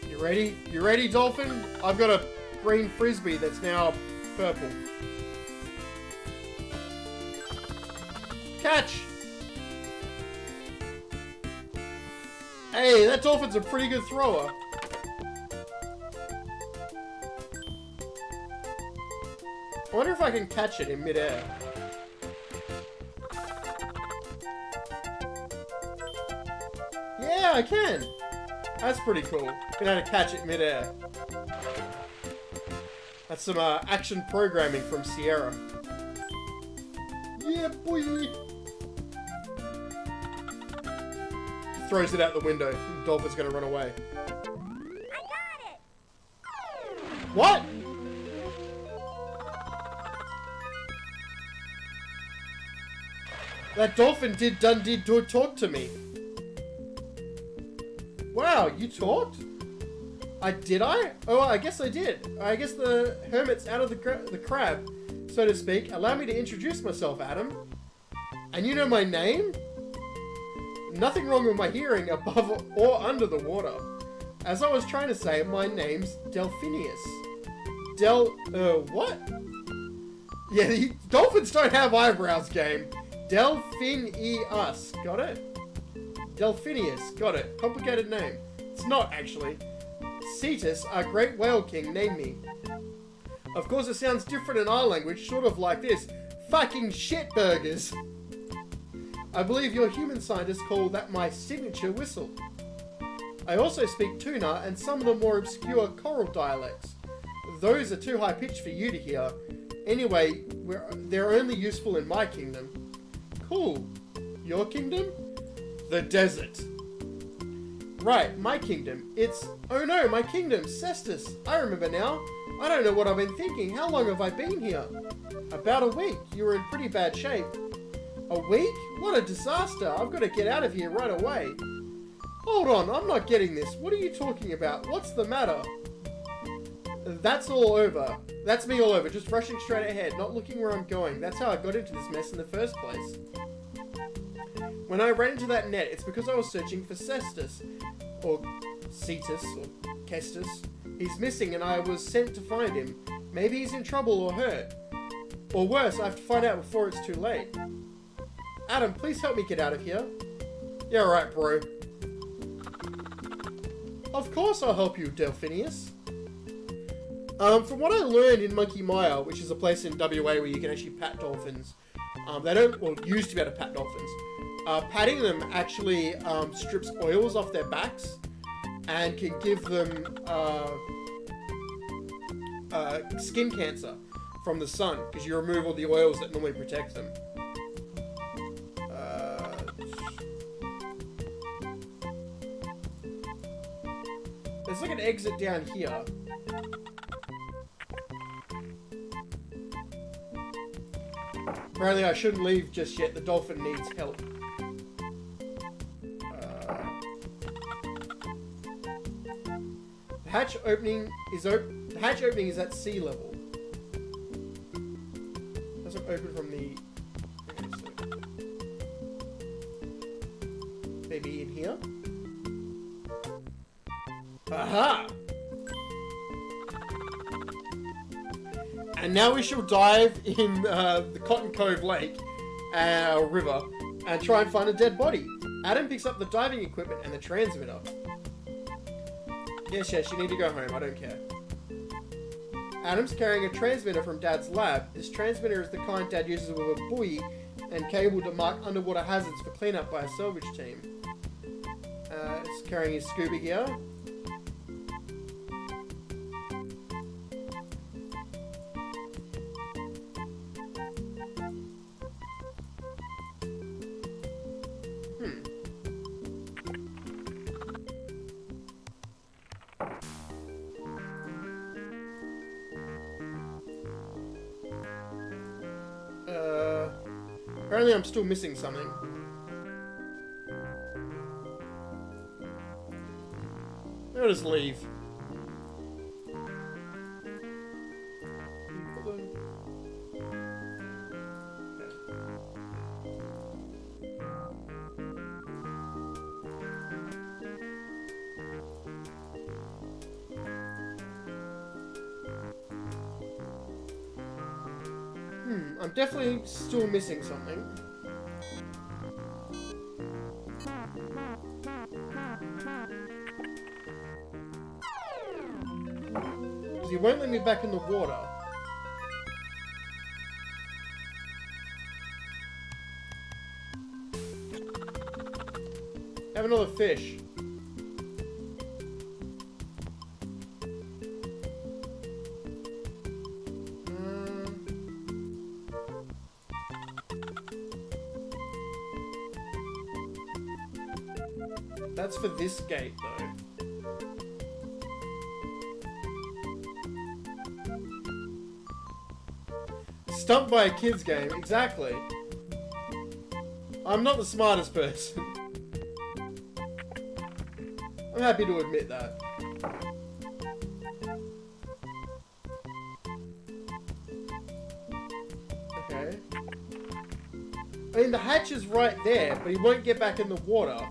Speaker 1: You ready? You ready, Dolphin? I've got a green frisbee that's now purple. Catch! Hey, that Dolphin's a pretty good thrower. I wonder if I can catch it in midair. Yeah, I can. That's pretty cool. Being able to catch it midair. That's some action programming from Sierra. Yeah, boy! Throws it out the window. Dolphin's gonna run away.
Speaker 4: I got it!
Speaker 1: What? That dolphin did talk to me. Wow, you talked? Did I? Oh, I guess I did. I guess the hermit's out of the crab, so to speak. Allow me to introduce myself, Adam. And you know my name? Nothing wrong with my hearing above or under the water. As I was trying to say, my name's Delphinius. What? Yeah, the dolphins don't have eyebrows, game. Delphinius. Got it? Delphinius. Got it. Complicated name. It's not, actually. Cetus, our great whale king, named me. Of course, it sounds different in our language, sort of like this. Fucking shitburgers. I believe your human scientists call that my signature whistle. I also speak tuna and some of the more obscure coral dialects. Those are too high-pitched for you to hear. Anyway, they're only useful in my kingdom. Cool. Your kingdom? The desert. Right, my kingdom. Oh no, my kingdom, Cestus. I remember now. I don't know what I've been thinking. How long have I been here? About a week. You were in pretty bad shape. A week? What a disaster. I've got to get out of here right away. Hold on, I'm not getting this. What are you talking about? What's the matter? That's all over. That's me all over, just rushing straight ahead, not looking where I'm going. That's how I got into this mess in the first place. When I ran into that net, it's because I was searching for Cestus. Or Cetus, or Kestus. He's missing and I was sent to find him. Maybe he's in trouble or hurt. Or worse, I have to find out before it's too late. Adam, please help me get out of here. Yeah, right, bro. Of course I'll help you, Delphinius. From what I learned in Monkey Mire, which is a place in WA where you can actually pat dolphins, they don't, well, used to be able to pat dolphins. Patting them actually strips oils off their backs and can give them skin cancer from the sun because you remove all the oils that normally protect them. There's like an exit down here. Apparently I shouldn't leave just yet. The dolphin needs help. The hatch opening is at sea level. Doesn't open from the. Maybe in here. Aha! And now we shall dive in the Cotton Cove Lake, river, and try and find a dead body. Adam picks up the diving equipment and the transmitter. Yes, you need to go home, I don't care. Adam's carrying a transmitter from Dad's lab. This transmitter is the kind Dad uses with a buoy and cable to mark underwater hazards for cleanup by a salvage team. He's carrying his scuba gear. Apparently I'm still missing something. I'll just leave. I'm definitely still missing something. Because he won't let me back in the water. Have another fish. That's for this gate, though. Stumped by a kid's game, exactly. I'm not the smartest person. I'm happy to admit that. Okay. I mean, the hatch is right there, but he won't get back in the water.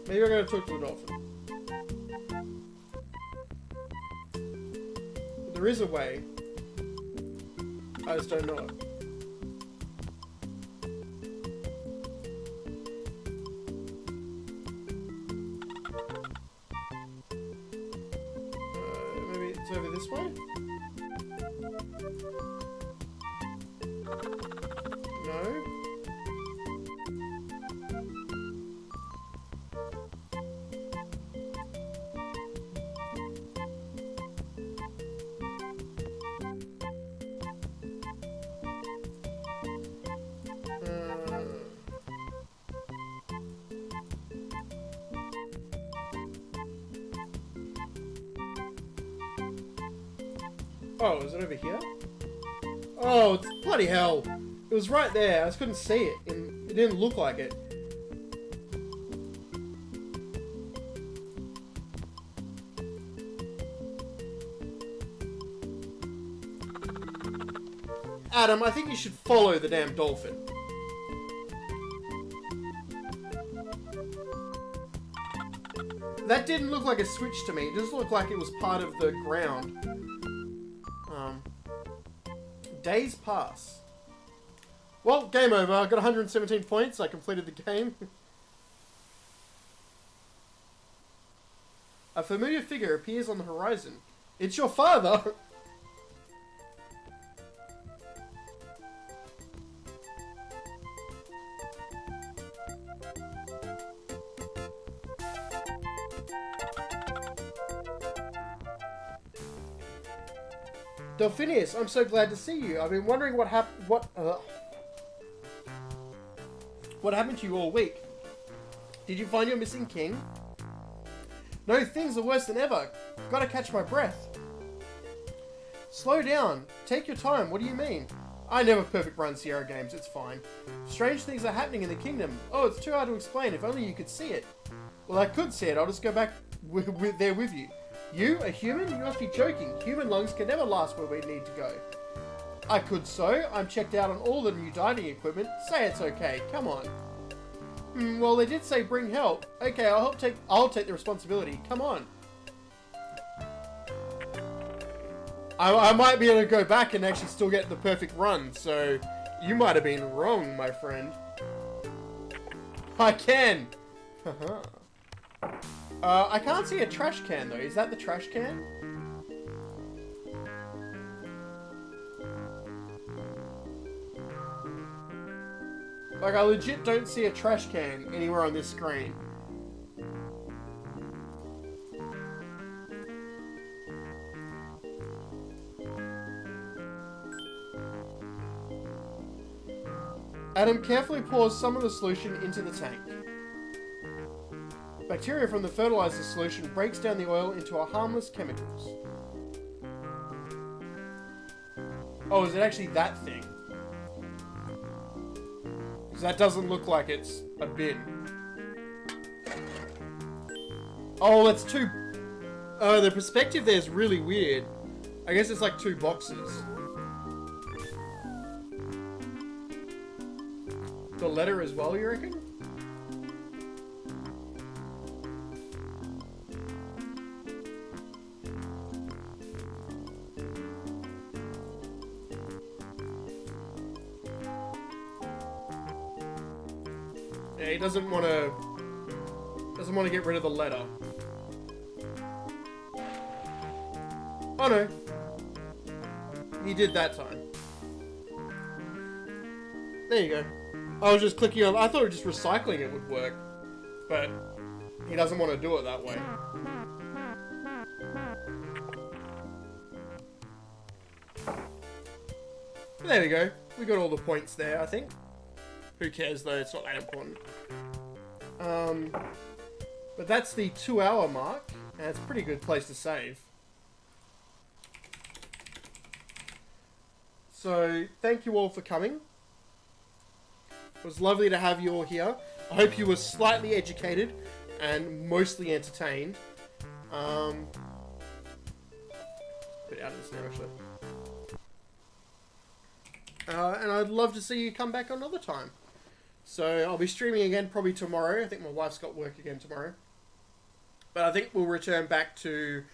Speaker 1: Maybe I'm going to talk to the dolphin. There is a way. I just don't know it. Maybe it's over this way? No? Oh, is it over here? Oh, it's bloody hell. It was right there. I just couldn't see it. And it didn't look like it. Adam, I think you should follow the damn dolphin. That didn't look like a switch to me. It just looked like it was part of the ground. Days pass. Well, game over. I got 117 points. I completed the game. A familiar figure appears on the horizon. It's your father! Delphinius, I'm so glad to see you. I've been wondering what happened to you all week. Did you find your missing king? No, things are worse than ever. Gotta catch my breath. Slow down. Take your time. What do you mean? I never perfect run Sierra games. It's fine. Strange things are happening in the kingdom. Oh, it's too hard to explain. If only you could see it. Well, I could see it. I'll just go back there with you. You, a human? You must be joking. Human lungs can never last where we need to go. I could so. I'm checked out on all the new diving equipment. Say it's okay. Come on. Well, they did say bring help. Okay, I'll take the responsibility. Come on. I might be able to go back and actually still get the perfect run, so you might have been wrong, my friend. I can. I can't see a trash can, though. Is that the trash can? Like, I legit don't see a trash can anywhere on this screen. Adam carefully pours some of the solution into the tank. Bacteria from the fertilizer solution breaks down the oil into harmless chemicals. Oh, is it actually that thing? Because that doesn't look like it's a bin. Oh, that's two... Oh, the perspective there is really weird. I guess it's like two boxes. The letter as well, you reckon? Yeah, he doesn't want to get rid of the letter. Oh no. He did that time. There you go. I was just clicking on... I thought just recycling it would work. But he doesn't want to do it that way. There we go. We got all the points there, I think. Who cares though, it's not that important. But that's the 2-hour mark, and it's a pretty good place to save. So, thank you all for coming. It was lovely to have you all here. I hope you were slightly educated and mostly entertained. Put it out of this now, actually. And I'd love to see you come back another time. So I'll be streaming again probably tomorrow. I think my wife's got work again tomorrow. But I think we'll return back to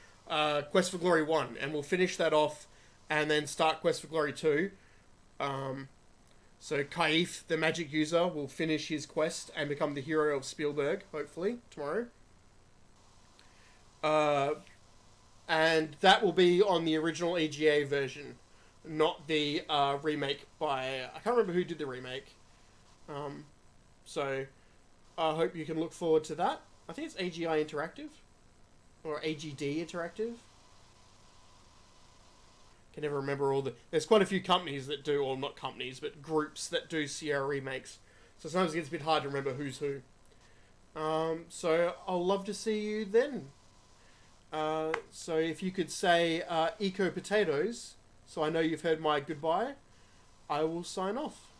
Speaker 1: Quest for Glory 1. And we'll finish that off and then start Quest for Glory 2. So Kaif, the magic user, will finish his quest and become the hero of Spielberg, hopefully, tomorrow. And that will be on the original EGA version, not the remake by... I can't remember who did the remake. So I hope you can look forward to that. I think it's AGI Interactive. Or AGD Interactive. Can never remember all the... There's quite a few companies that do, or not companies, but groups that do Sierra remakes. So sometimes it gets a bit hard to remember who's who. So I'll love to see you then. So if you could say Eco Potatoes, so I know you've heard my goodbye, I will sign off.